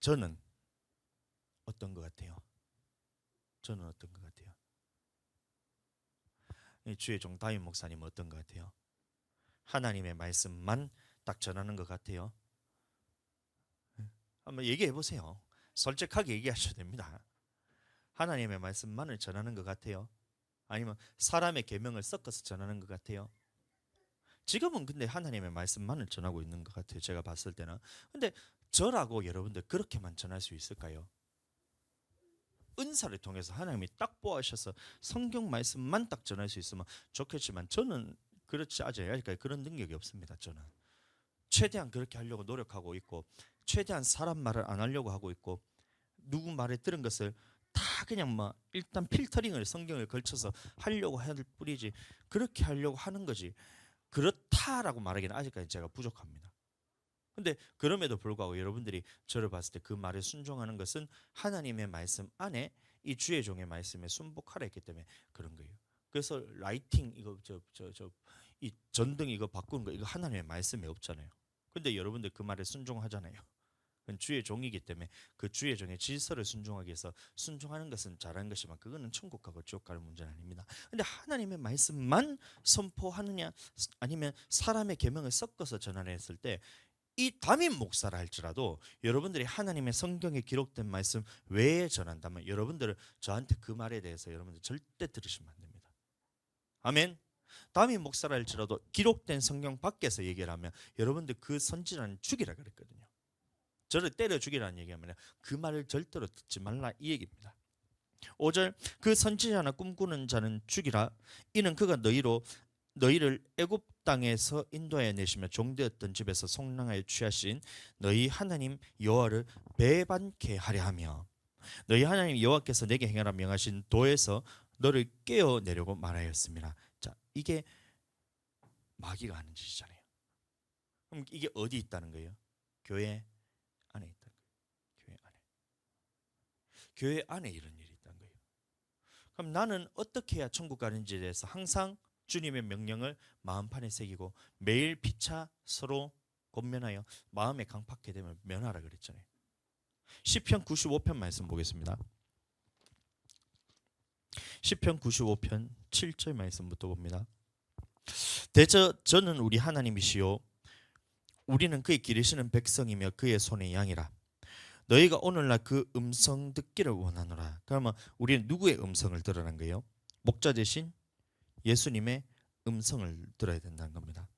저는 어떤 것 같아요? 저는 어떤 것 같아요? 주의 종 다윗 목사님 어떤 것 같아요? 하나님의 말씀만 딱 전하는 것 같아요? 한번 얘기해 보세요. 솔직하게 얘기하셔도 됩니다. 하나님의 말씀만을 전하는 것 같아요? 아니면 사람의 계명을 섞어서 전하는 것 같아요? 지금은 근데 하나님의 말씀만을 전하고 있는 것 같아요. 제가 봤을 때는. 근데 저라고 여러분들 그렇게만 전할 수 있을까요? 은사를 통해서 하나님이 딱 뽑아셔서 성경 말씀만 딱 전할 수 있으면 좋겠지만 저는 그렇지 아직까지 그런 능력이 없습니다. 저는 최대한 그렇게 하려고 노력하고 있고 최대한 사람 말을 안 하려고 하고 있고 누구 말에 들은 것을 다 그냥 뭐 일단 필터링을 성경을 걸쳐서 하려고 할 뿐이지 그렇게 하려고 하는 거지 그렇다라고 말하기는 아직까지 제가 부족합니다. 근데 그럼에도 불구하고 여러분들이 저를 봤을 때 그 말에 순종하는 것은 하나님의 말씀 안에 이 주의 종의 말씀에 순복하라 했기 때문에 그런 거예요. 그래서 라이팅 이거 이 전등 이거 바꾸는 거 이거 하나님의 말씀이 없잖아요. 근데 여러분들 그 말에 순종하잖아요. 그건 주의 종이기 때문에 그 주의 종의 질서를 순종하기 위해서 순종하는 것은 잘하는 것이지만 그거는 천국 가고 지옥 가는 문제는 아닙니다. 근데 하나님의 말씀만 선포하느냐 아니면 사람의 계명을 섞어서 전하려 했을 때 이 담임 목사라 할지라도 여러분들이 하나님의 성경에 기록된 말씀 외에 전한다면 여러분들은 저한테 그 말에 대해서 여러분들 절대 들으시면 안 됩니다. 아멘. 담임 목사라 할지라도 기록된 성경 밖에서 얘기를 하면 여러분들 그 선지자는 죽이라 그랬거든요. 저를 때려 죽이라는 얘기하면 그 말을 절대로 듣지 말라 이 얘기입니다. 5절 그 선지자나 꿈꾸는 자는 죽이라. 이는 그가 너희를 애굽 땅에서 인도하여 내시며 종되었던 집에서 속량하여 취하신 너희 하나님 여호와를 배반케 하려 하며 너희 하나님 여호와께서 내게 행하라 명하신 도에서 너를 깨어내려고 말하였습니다. 자, 이게 마귀가 하는 짓이잖아요. 그럼 이게 어디 있다는 거예요? 교회 안에 있다는 거예요. 교회 안에. 교회 안에 이런 일이 있다는 거예요. 그럼 나는 어떻게 해야 천국 가는지에 대해서 항상 주님의 명령을 마음판에 새기고 매일 피차 서로 권면하여 마음에 강팍하게 되면 면하라 그랬잖아요. 시편 95편 말씀 보겠습니다. 시편 95편 7절 말씀부터 봅니다. 대저 저는 우리 하나님이시요 우리는 그의 기르시는 백성이며 그의 손의 양이라. 너희가 오늘날 그 음성 듣기를 원하노라. 그러면 우리는 누구의 음성을 들으라는 거예요? 목자 대신 예수님의 음성을 들어야 된다는 겁니다.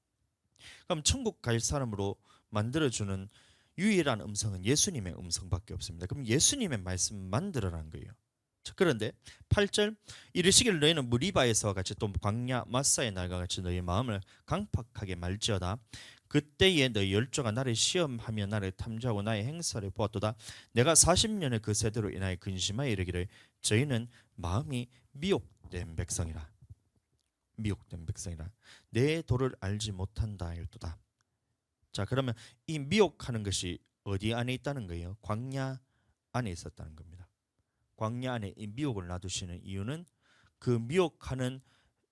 그럼 천국 갈 사람으로 만들어주는 유일한 음성은 예수님의 음성밖에 없습니다. 그럼 예수님의 말씀만 들으라는 거예요. 자, 그런데 8절 이르시기를 너희는 무리바에서와 같이 또 광야 마사의 날과 같이 너희 마음을 강팍하게 말지어다. 그때에 너희 열조가 나를 시험하며 나를 탐지하고 나의 행사를 보았도다. 내가 40년의 그 세대로 인하여 근심하여 이르기를 저희는 마음이 미혹된 백성이라. 미혹된 백성이라 내 도를 알지 못한다 하였도다. 자, 그러면 이 미혹하는 것이 어디 안에 있다는 거예요? 광야 안에 있었다는 겁니다. 광야 안에 이 미혹을 놔두시는 이유는 그 미혹하는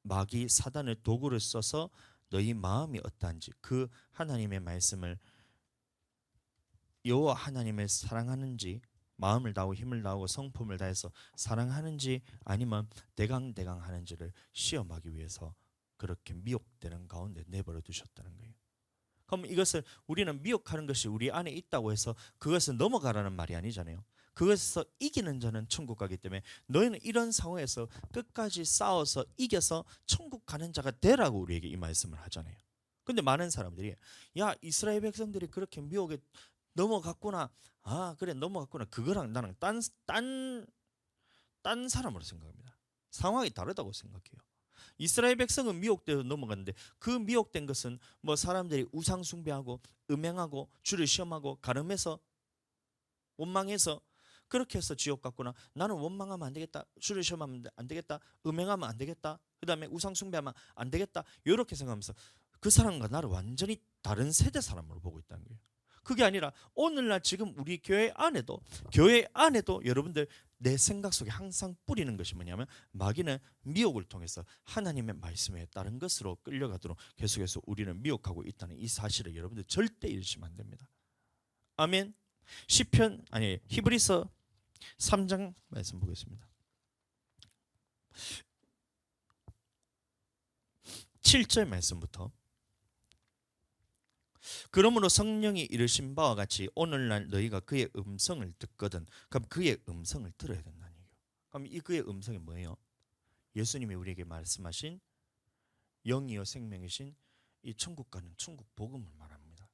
마귀 사단의 도구를 써서 너희 마음이 어떠한지, 그 하나님의 말씀을 여호와 하나님을 사랑하는지, 마음을 다하고 힘을 다하고 성품을 다해서 사랑하는지 아니면 대강대강 하는지를 시험하기 위해서 그렇게 미혹되는 가운데 내버려 두셨다는 거예요. 그럼 이것을 우리는 미혹하는 것이 우리 안에 있다고 해서 그것을 넘어가라는 말이 아니잖아요. 그것에서 이기는 자는 천국 가기 때문에 너희는 이런 상황에서 끝까지 싸워서 이겨서 천국 가는 자가 되라고 우리에게 이 말씀을 하잖아요. 근데 많은 사람들이 야, 이스라엘 백성들이 그렇게 미혹에 넘어갔구나. 아, 그래, 넘어갔구나. 그거랑 나는 딴 사람으로 생각합니다. 상황이 다르다고 생각해요. 이스라엘 백성은 미혹되어 넘어갔는데 그 미혹된 것은 뭐 사람들이 우상 숭배하고 음행하고 주를 시험하고 가늠해서 원망해서 그렇게 해서 지옥 갔구나. 나는 원망하면 안 되겠다. 주를 시험하면 안 되겠다. 음행하면 안 되겠다. 그 다음에 우상 숭배하면 안 되겠다. 이렇게 생각하면서 그 사람과 나를 완전히 다른 세대 사람으로 보고 있다는 거예요. 그게 아니라 오늘날 지금 우리 교회 안에도 여러분들 내 생각 속에 항상 뿌리는 것이 뭐냐면 마귀는 미혹을 통해서 하나님의 말씀에 따른 것으로 끌려가도록 계속해서 우리는 미혹하고 있다는 이 사실을 여러분들 절대 잃으시면 안 됩니다. 아멘. 히브리서 3장 말씀 보겠습니다. 7절 말씀부터 그러므로 성령이 이르신 바와 같이 오늘날 너희가 그의 음성을 듣거든. 그럼 그의 음성을 들어야 된다는 얘기예요. 그럼 이 그의 음성이 뭐예요? 예수님이 우리에게 말씀하신 영이요 생명이신 이 천국 가는 천국 복음을 말합니다.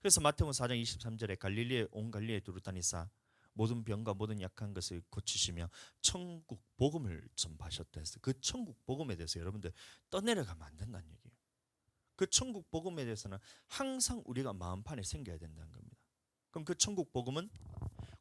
그래서 마태복음 4장 23절에 온 갈릴리에 두루 다니사 모든 병과 모든 약한 것을 고치시며 천국 복음을 전파하셨다 했어요. 그 천국 복음에 대해서 여러분들 떠내려가면 안 된다는 얘기예요. 그 천국 복음에 대해서는 항상 우리가 마음판에 생겨야 된다는 겁니다. 그럼 그 천국 복음은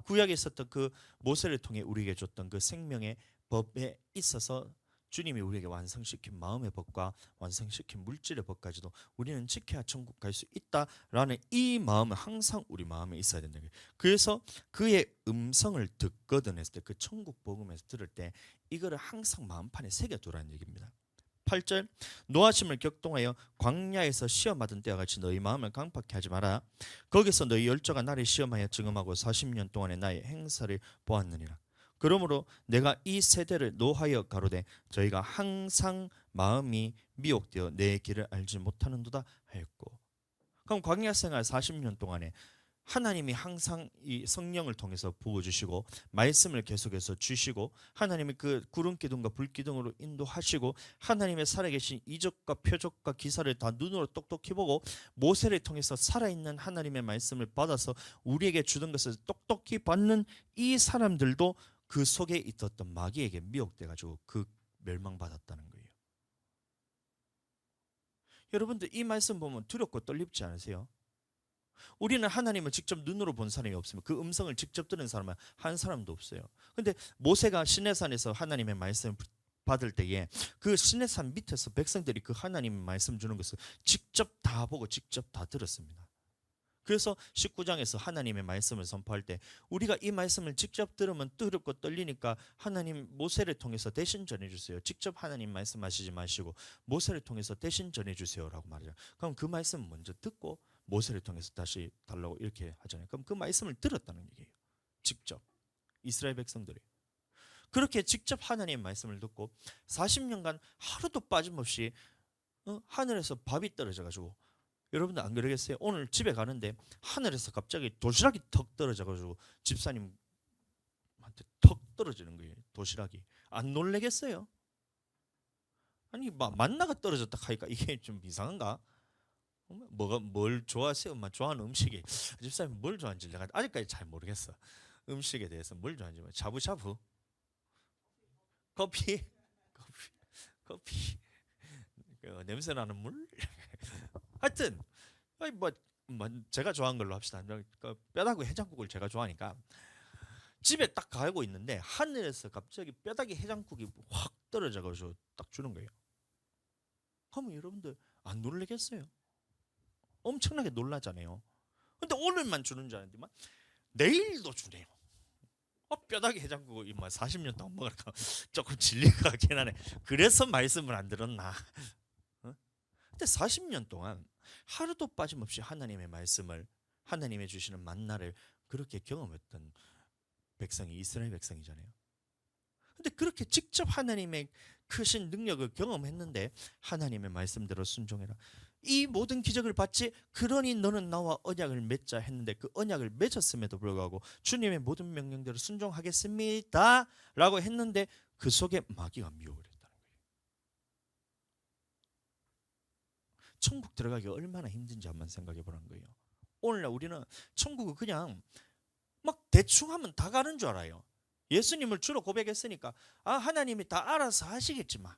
구약에 있었던 그 모세를 통해 우리에게 줬던 그 생명의 법에 있어서 주님이 우리에게 완성시킨 마음의 법과 완성시킨 물질의 법까지도 우리는 지켜야 천국 갈 수 있다라는 이 마음은 항상 우리 마음에 있어야 된다는 거예요. 그래서 그의 음성을 듣거든 했을 때 그 천국 복음에서 들을 때 이거를 항상 마음판에 새겨두라는 얘기입니다. 8절 노하심을 격동하여 광야에서 시험하던 때와 같이 너희 마음을 강팍케 하지 마라. 거기서 너희 열조가 나를 시험하여 증험하고 40년 동안의 나의 행사를 보았느니라. 그러므로 내가 이 세대를 노하여 가로되 저희가 항상 마음이 미혹되어 내 길을 알지 못하는도다 하였고. 그럼 광야 생활 40년 동안에 하나님이 항상 이 성령을 통해서 부어주시고 말씀을 계속해서 주시고 하나님의 그 구름 기둥과 불 기둥으로 인도하시고 하나님의 살아계신 이적과 표적과 기사를 다 눈으로 똑똑히 보고 모세를 통해서 살아있는 하나님의 말씀을 받아서 우리에게 주던 것을 똑똑히 받는 이 사람들도 그 속에 있었던 마귀에게 미혹돼 가지고 그 멸망받았다는 거예요. 여러분들 이 말씀 보면 두렵고 떨립지 않으세요? 우리는 하나님을 직접 눈으로 본 사람이 없으면 그 음성을 직접 들은 사람은 한 사람도 없어요. 근데 모세가 시내산에서 하나님의 말씀을 받을 때에 그 시내산 밑에서 백성들이 그 하나님의 말씀 주는 것을 직접 다 보고 직접 다 들었습니다. 그래서 19장에서 하나님의 말씀을 선포할 때 우리가 이 말씀을 직접 들으면 두렵고 떨리니까 하나님 모세를 통해서 대신 전해주세요. 직접 하나님 말씀하시지 마시고 모세를 통해서 대신 전해주세요라고 말해요. 그럼 그 말씀 먼저 듣고 모세를 통해서 다시 달라고 이렇게 하잖아요. 그럼 그 말씀을 들었다는 얘기예요. 직접 이스라엘 백성들이 그렇게 직접 하나님의 말씀을 듣고 40년간 하루도 빠짐없이 하늘에서 밥이 떨어져 가지고, 여러분들 안 그러겠어요? 오늘 집에 가는데 하늘에서 갑자기 도시락이 턱 떨어져 가지고 집사님한테 턱 떨어지는 거예요. 도시락이. 안 놀래겠어요? 아니 만나가 떨어졌다 하니까 이게 좀 이상한가? 뭘 좋아하세요? 엄마 좋아하는 음식이, 집사님 뭘 좋아하는지 내가 아직까지 잘 모르겠어. 음식에 대해서 뭘 좋아하는지. 샤브샤브? 커피? 커피? 냄새 나는 물? 하여튼 뭐 제가 좋아하는 걸로 합시다. 뼈다귀 해장국을 제가 좋아하니까 집에 딱 가고 있는데 하늘에서 갑자기 뼈다귀 해장국이 확 떨어져가지고 딱 주는 거예요. 그러면 여러분들 안 놀라겠어요? 엄청나게 놀라잖아요. 근데 오늘만 주는 줄 알았는데 내일도 주네요. 뼈다귀 해장국을 40년 동안 먹으니까 조금 질리가 하긴 하네. 그래서 말씀을 안 들었나? 근데 40년 동안 하루도 빠짐없이 하나님의 말씀을, 하나님의 주시는 만나를 그렇게 경험했던 백성이 이스라엘 백성이잖아요. 근데 그렇게 직접 하나님의 크신 능력을 경험했는데 하나님의 말씀대로 순종해라. 이 모든 기적을 받지, 그러니 너는 나와 언약을 맺자 했는데 그 언약을 맺었음에도 불구하고 주님의 모든 명령대로 순종하겠습니다 라고 했는데 그 속에 마귀가 미혹을 했다는 거예요. 천국 들어가기가 얼마나 힘든지 한번 생각해 보라는 거예요. 오늘날 우리는 천국을 그냥 막 대충 하면 다 가는 줄 알아요. 예수님을 주로 고백했으니까 하나님이 다 알아서 하시겠지만,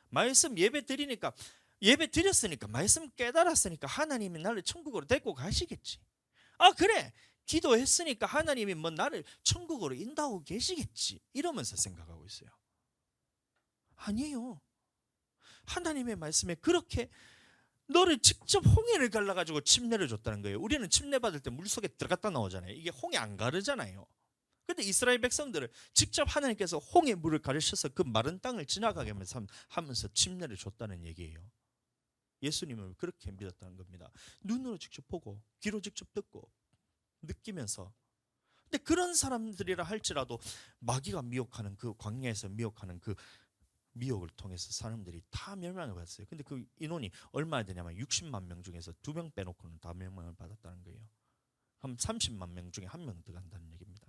말씀 예배 드리니까, 예배 드렸으니까, 말씀 깨달았으니까 하나님이 나를 천국으로 데리고 가시겠지. 그래 기도했으니까 하나님이 나를 천국으로 인도하고 계시겠지, 이러면서 생각하고 있어요. 아니에요. 하나님의 말씀에 그렇게 너를 직접 홍해를 갈라가지고 침례를 줬다는 거예요. 우리는 침례 받을 때 물속에 들어갔다 나오잖아요. 이게 홍해 안 가르잖아요. 근데 이스라엘 백성들을 직접 하나님께서 홍해 물을 가르셔서 그 마른 땅을 지나가게 하면서 침례를 줬다는 얘기예요. 예수님을 그렇게 믿었다는 겁니다. 눈으로 직접 보고 귀로 직접 듣고 느끼면서. 근데 그런 사람들이라 할지라도 마귀가 미혹하는 그 광야에서 미혹하는 그 미혹을 통해서 사람들이 다 멸망을 받았어요. 근데 그 인원이 얼마나 되냐면 60만 명 중에서 2명 빼놓고는 다 멸망을 받았다는 거예요. 그럼 30만 명 중에 1명 들어간다는 얘기입니다.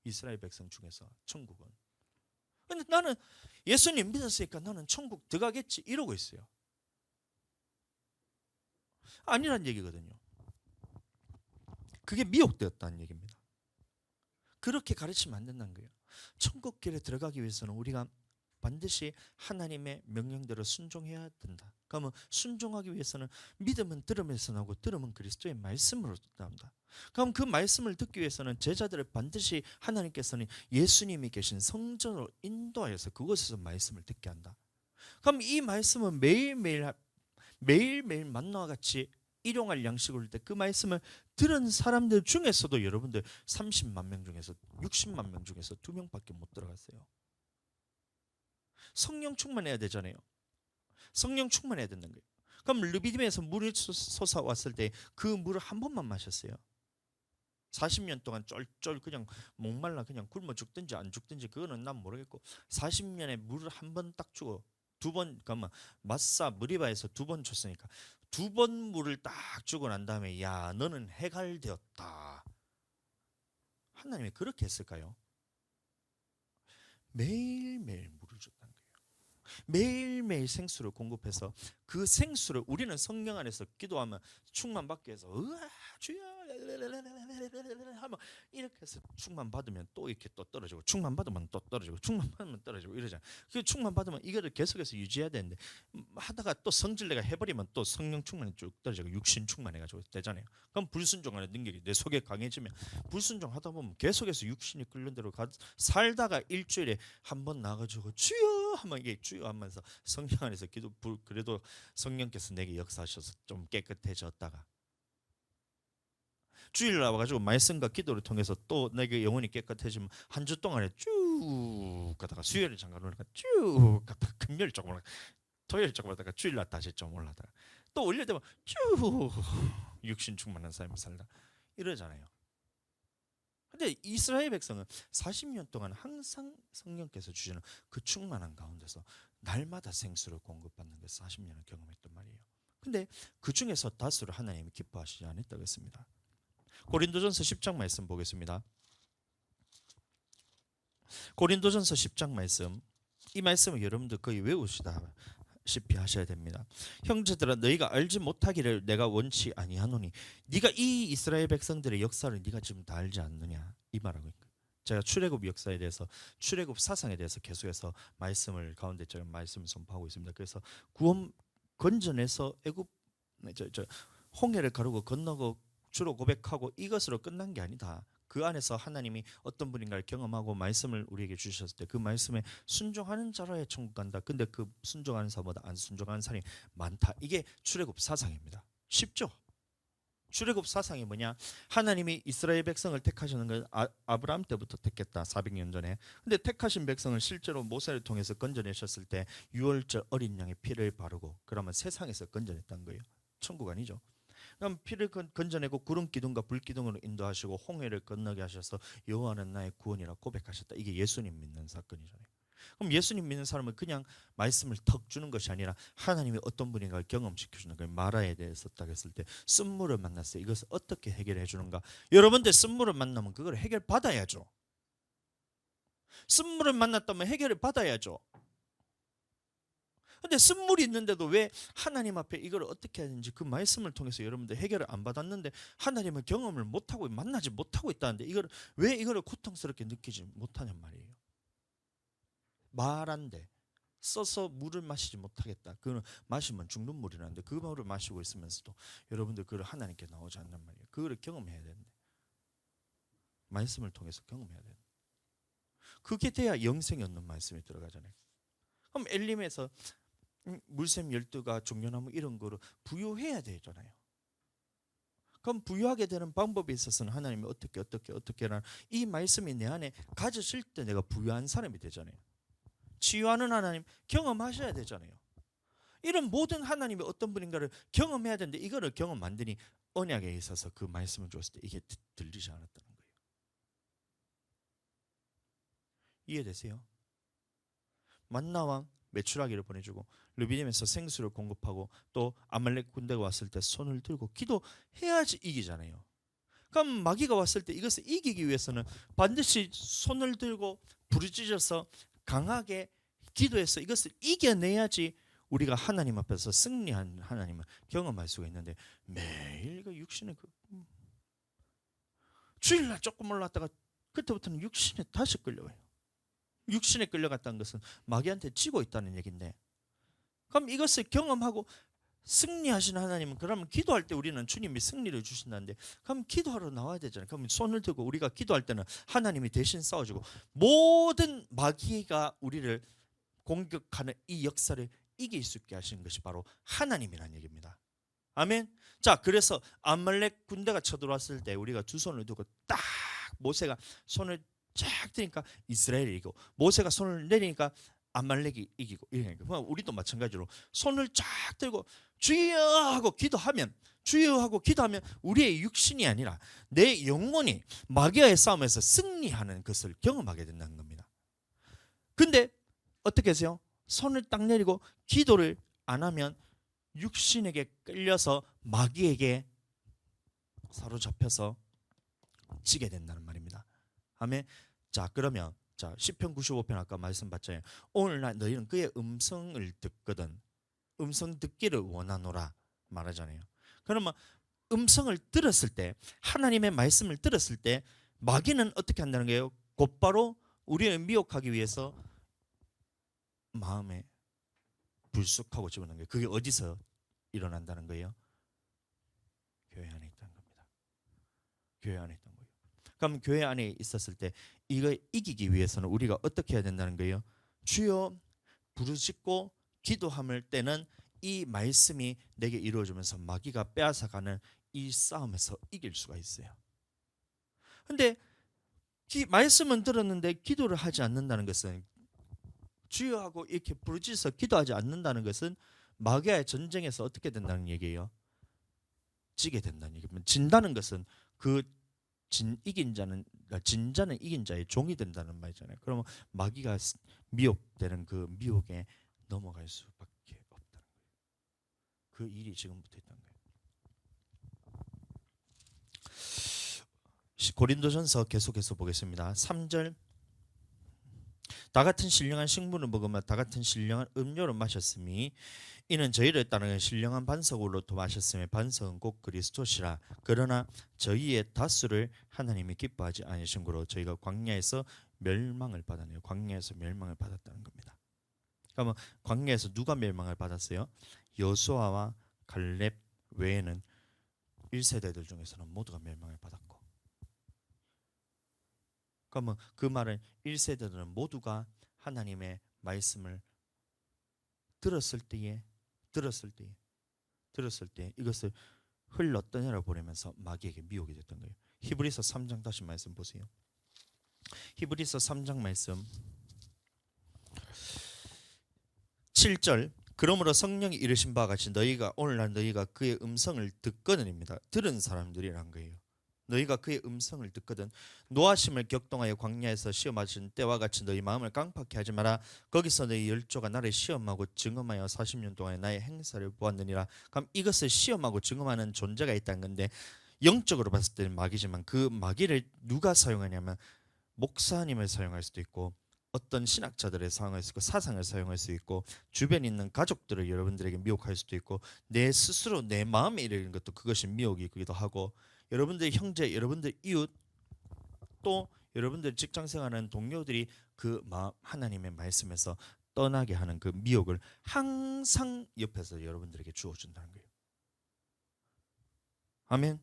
이스라엘 백성 중에서 천국은. 근데 나는 예수님 믿었으니까 나는 천국 들어가겠지 이러고 있어요. 아니란 얘기거든요. 그게 미혹되었다는 얘기입니다. 그렇게 가르치면 안 된다는 거예요. 천국 길에 들어가기 위해서는 우리가 반드시 하나님의 명령대로 순종해야 된다. 그러면 순종하기 위해서는 믿음은 들음에서 나오고 들음은 그리스도의 말씀으로 나온다. 그럼 그 말씀을 듣기 위해서는 제자들을 반드시 하나님께서는 예수님이 계신 성전으로 인도하여서 그곳에서 말씀을 듣게 한다. 그럼 이 말씀은 매일매일 만나와 같이 일용할 양식을 때 그 말씀을 들은 사람들 중에서도 여러분들 30만 명 중에서 60만 명 중에서 2명밖에 못 들어갔어요. 성령 충만해야 되잖아요. 성령 충만해야 된다는 거예요. 그럼 르비딤에서 물이 솟아왔을 때 그 물을 한 번만 마셨어요. 40년 동안 쫄쫄 그냥 목말라 그냥 굶어 죽든지 안 죽든지 그거는 난 모르겠고 40년에 물을 한 번 딱 주고 두 번, 그러면 마사 무리바에서 2번 줬으니까 2번 물을 딱 주고 난 다음에 야 너는 해갈되었다. 하나님이 그렇게 했을까요? 매일매일 물을 줬다는 거예요. 매일매일 생수를 공급해서 그 생수를 우리는 성령 안에서 기도하면 충만받기 위해서 으아 주여 하면 이렇게 해서 충만 받으면 또 이렇게 또 떨어지고 충만 받으면 또 떨어지고 충만 받으면 떨어지고 이러잖아요. 그 충만 받으면 이거를 계속해서 유지해야 되는데 하다가 또 성질내가 해버리면 또 성령 충만이 쭉 떨어지고 육신 충만해가지고 되잖아요. 그럼 불순종하는 능력이 내 속에 강해지면 불순종하다 보면 계속해서 육신이 끓는 대로 살다가 일주일에 한 번 나가지고 주여 하면 이게 주여 하면서 성령 안에서 기도 그래도 성령께서 내게 역사하셔서 좀 깨끗해졌다가 주일 나와가지고 말씀과 기도를 통해서 또 내게 영혼이 깨끗해지면 한 주 동안에 쭉 가다가 수요일에 잠깐 오니까 쭉 가다가 금요일 조금 올라가 토요일 조금 올라다가 주일 날 다시 좀 올라다가 또 올릴 때만 쭉 육신 충만한 삶을 살다 이러잖아요. 근데 이스라엘 백성은 40년 동안 항상 성령께서 주시는 그 충만한 가운데서 날마다 생수를 공급받는 것을 40년을 경험했단 말이에요. 근데 그 중에서 다수를 하나님이 기뻐하시지 않았다고 했습니다. 고린도전서 10장 말씀 보겠습니다. 고린도전서 10장 말씀, 이 말씀을 여러분들 거의 외우시다시피 하셔야 됩니다. 형제들아 너희가 알지 못하기를 내가 원치 아니하노니 네가 이 이스라엘 백성들의 역사를 네가 지금 다 알지 않느냐 이 말하고 있고, 제가 출애굽 역사에 대해서 출애굽 사상에 대해서 계속해서 말씀을 가운데 제가 말씀을 선포하고 있습니다. 그래서 구원 건전에서 애굽 홍해를 가르고 건너고 주로 고백하고 이것으로 끝난 게 아니다. 그 안에서 하나님이 어떤 분인가를 경험하고 말씀을 우리에게 주셨을 때 그 말씀에 순종하는 자라야 천국 간다. 근데 그 순종하는 사람보다 안 순종하는 사람이 많다. 이게 출애굽 사상입니다. 쉽죠? 출애굽 사상이 뭐냐? 하나님이 이스라엘 백성을 택하시는 건 아브라함 때부터 택했다. 400년 전에. 근데 택하신 백성을 실제로 모세를 통해서 건져내셨을 때 유월절 어린 양의 피를 바르고 그러면 세상에서 건져냈다는 거예요. 천국 아니죠. 그럼 피를 건져내고 구름 기둥과 불 기둥으로 인도하시고 홍해를 건너게 하셔서 여호와는 나의 구원이라 고백하셨다. 이게 예수님 믿는 사건이잖아요. 그럼 예수님 믿는 사람은 그냥 말씀을 턱 주는 것이 아니라 하나님이 어떤 분인가를 경험시켜 주는 거예요. 마라에 대해서 딱 했을 때 쓴물을 만났어요. 이것을 어떻게 해결해 주는가? 여러분들 쓴물을 만나면 그걸 해결 받아야죠. 쓴물을 만났다면 해결을 받아야죠. 근데 쓴물이 있는데도 왜 하나님 앞에 이걸 어떻게 해야 되는지 그 말씀을 통해서 여러분들 해결을 안 받았는데 하나님을 경험을 못하고 만나지 못하고 있다는데 왜 이걸 고통스럽게 느끼지 못하냔 말이에요. 말한데 써서 물을 마시지 못하겠다. 그거는 마시면 죽는 물이라는데 그 물을 마시고 있으면서도 여러분들 그걸 하나님께 나오지 않는 말이에요. 그거를 경험해야 되는데 말씀을 통해서 경험해야 되는데 그게 돼야 영생이 없는 말씀이 들어가잖아요. 그럼 엘림에서 물샘 12가 종려나무 이런 거로 부유해야 되잖아요. 그럼 부유하게 되는 방법에 있어서는 하나님이 어떻게라는 이 말씀이 내 안에 가져질 때 내가 부유한 사람이 되잖아요. 치유하는 하나님 경험하셔야 되잖아요. 이런 모든 하나님이 어떤 분인가를 경험해야 되는데 이거를 경험 안 되니 언약에 있어서 그 말씀을 줬을 때 이게 들리지 않았다는 거예요. 이해되세요? 만나왕 메추라기를 보내주고 르비딤에서 생수를 공급하고 또 아말렉 군대가 왔을 때 손을 들고 기도해야지 이기잖아요. 그럼 마귀가 왔을 때 이것을 이기기 위해서는 반드시 손을 들고 부르짖어서 강하게 기도해서 이것을 이겨내야지 우리가 하나님 앞에서 승리한 하나님을 경험할 수가 있는데 매일 그 육신의 주일날 조금 올랐다가 그때부터는 육신에 다시 끌려가요. 육신에 끌려갔다는 것은 마귀한테 지고 있다는 얘기인데, 그럼 이것을 경험하고 승리하시는 하나님은 그러면 기도할 때 우리는 주님이 승리를 주신다는데 그럼 기도하러 나와야 되잖아요. 그럼 손을 들고 우리가 기도할 때는 하나님이 대신 싸워주고 모든 마귀가 우리를 공격하는 이 역사를 이길 수 있게 하시는 것이 바로 하나님이라는 얘기입니다. 아멘. 자, 그래서 아말렉 군대가 쳐들어왔을 때 우리가 두 손을 두고 딱 모세가 손을 쫙 드니까 이스라엘이 이기고 모세가 손을 내리니까 아말렉이 이기고 이러니까 우리도 마찬가지로 손을 쫙 들고 주여 하고 기도하면 주여 하고 기도하면 우리의 육신이 아니라 내 영혼이 마귀와의 싸움에서 승리하는 것을 경험하게 된다는 겁니다. 근데 어떻게 하세요? 손을 딱 내리고 기도를 안 하면 육신에게 끌려서 마귀에게 사로잡혀서 지게 된다는 말입니다. 아멘. 자, 그러면 시편 95편 아까 말씀 받잖아요. 오늘날 너희는 그의 음성을 듣거든 음성 듣기를 원하노라 말하잖아요. 그러면 음성을 들었을 때, 하나님의 말씀을 들었을 때 마귀는 어떻게 한다는 거예요? 곧바로 우리를 미혹하기 위해서 마음에 불쑥하고 집어넣는 거예요. 그게 어디서 일어난다는 거예요? 교회 안에 있다는 겁니다. 교회 안에 있다는 거예요. 그럼 교회 안에 있었을 때 이거 이기기 위해서는 우리가 어떻게 해야 된다는 거예요? 주여 부르짖고 기도함을 때는 이 말씀이 내게 이루어지면서 마귀가 빼앗아가는 이 싸움에서 이길 수가 있어요. 근데 말씀은 들었는데 기도를 하지 않는다는 것은, 주여 하고 이렇게 부르짖어서 기도하지 않는다는 것은 마귀와의 전쟁에서 어떻게 된다는 얘기예요? 지게 된다는 얘기입니다. 진다는 것은 그 이긴 자는, 진자는 이긴 자의 종이 된다는 말이잖아요. 그러면 마귀가 미혹되는 그 미혹에 넘어갈 수밖에 없다는 거예요. 그 일이 지금부터 있다는 거예요. 고린도전서 계속해서 보겠습니다. 3절, 다 같은 신령한 식물을 먹으며 다 같은 신령한 음료를 마셨으니 이는 저희를 따르는 신령한 반석으로부터 마셨으며 반석은 곧 그리스도시라. 그러나 저희의 다수를 하나님이 기뻐하지 않으신 거로 저희가 광야에서 멸망을 받았네요. 광야에서 멸망을 받았다는 겁니다. 그러면 광야에서 누가 멸망을 받았어요? 여호수아와 갈렙 외에는 1세대들 중에서는 모두가 멸망을 받았고, 그러면 그 말은 1세대들은 모두가 하나님의 말씀을 들었을 때에 이것을 흘러 떠내려 보내면서 마귀에게 미혹이 됐던 거예요. 히브리서 3장 다시 말씀 보세요. 히브리서 3장 말씀 7절, 그러므로 성령이 이르신 바와 같이 너희가 오늘날 너희가 그의 음성을 듣거든입니다. 들은 사람들이란 거예요. 너희가 그의 음성을 듣거든 노하심을 격동하여 광야에서 시험하신 때와 같이 너희 마음을 깡파케 하지 마라. 거기서 너희 열조가 나를 시험하고 증험하여 40년 동안에 나의 행사를 보았느니라. 그럼 이것을 시험하고 증험하는 존재가 있다는 건데, 영적으로 봤을 때는 마귀지만 그 마귀를 누가 사용하냐면 목사님을 사용할 수도 있고, 어떤 신학자들을 사용할 수 있고, 사상을 사용할 수 있고, 주변에 있는 가족들을 여러분들에게 미혹할 수도 있고, 내 스스로 내 마음에 이르는 것도 그것이 미혹이기도 하고, 여러분들 형제, 여러분들 이웃, 또 여러분들 직장 생활하는 동료들이 그 하나님의 말씀에서 떠나게 하는 그 미혹을 항상 옆에서 여러분들에게 주어준다는 거예요. 아멘.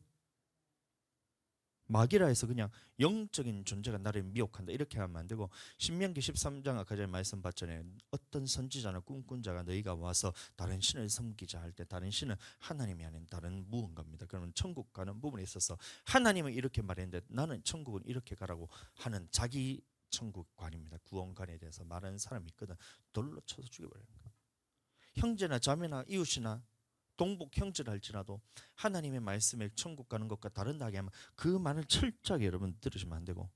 마귀라 해서 그냥 영적인 존재가 나를 미혹한다 이렇게 하면 안 되고, 신명기 13장 아까 전에 말씀 봤잖아요. 어떤 선지자나 꿈꾼 자가 너희가 와서 다른 신을 섬기자 할 때 다른 신은 하나님이 아닌 다른 무언가입니다. 그러면 천국 가는 부분에 있어서 하나님은 이렇게 말했는데 나는 천국은 이렇게 가라고 하는 자기 천국관입니다. 구원관에 대해서 말하는 사람이 있거든. 돌로 쳐서 죽여버리는 거예요. 형제나 자매나 이웃이나 동복 형제랄지라도 하나님의 말씀에 천국 가는 것과 다른다게 하면 그 말을 철저하게 여러분 들으시면 안 되고,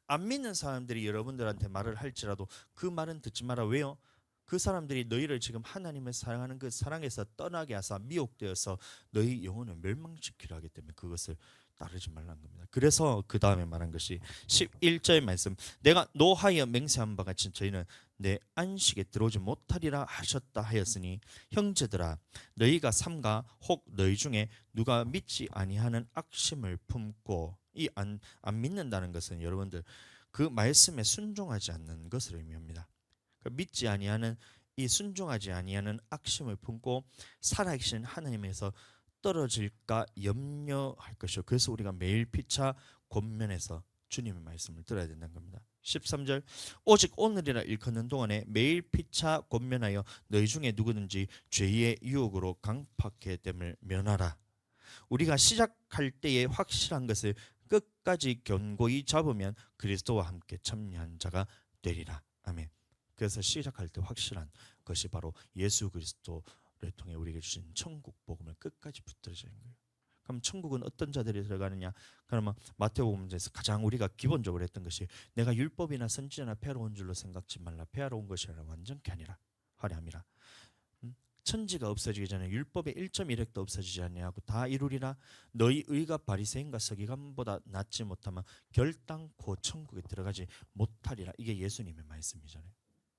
안 믿는 사람들이 여러분들한테 말을 할지라도 그 말은 듣지 마라. 왜요? 그 사람들이 너희를 지금 하나님을 사랑하는 그 사랑에서 떠나게 하사 미혹되어서 너희 영혼을 멸망시키려 하기 때문에 그것을 따르지 말라는 겁니다. 그래서 그 다음에 말한 것이 11절 말씀, 내가 노하여 맹세한 바 같이 저희는 내 안식에 들어오지 못하리라 하셨다 하였으니 형제들아 너희가 삼가 혹 너희 중에 누가 믿지 아니하는 악심을 품고, 이 안 믿는다는 것은 여러분들 그 말씀에 순종하지 않는 것을 의미합니다. 믿지 아니하는, 이 순종하지 아니하는 악심을 품고 살아계신 하나님에서 떨어질까 염려할 것이요. 그래서 우리가 매일 피차 권면해서 주님의 말씀을 들어야 된다는 겁니다. 13절, 오직 오늘이라 일컫는 동안에 매일 피차 권면하여 너희 중에 누구든지 죄의 유혹으로 강팍해 됨을 면하라. 우리가 시작할 때에 확실한 것을 끝까지 견고히 잡으면 그리스도와 함께 참여한 자가 되리라. 아멘. 그래서 시작할 때 확실한 것이 바로 예수 그리스도를 통해 우리에게 주신 천국 복음을 끝까지 붙들어지는 거예요. 그럼 천국은 어떤 자들이 들어가느냐? 그러면 마태복음에서 가장 우리가 기본적으로 했던 것이, 내가 율법이나 선지자나 폐하러 줄로 생각지 말라. 폐하러 것이 아니라 완전케 아니라 화려함이라. 천지가 없어지기 전에 율법의 1.1획도 없어지지 아니하고 다 이루리라. 너희 의가 바리새인과 서기관보다 낫지 못하면 결단코 천국에 들어가지 못하리라. 이게 예수님의 말씀이잖아요.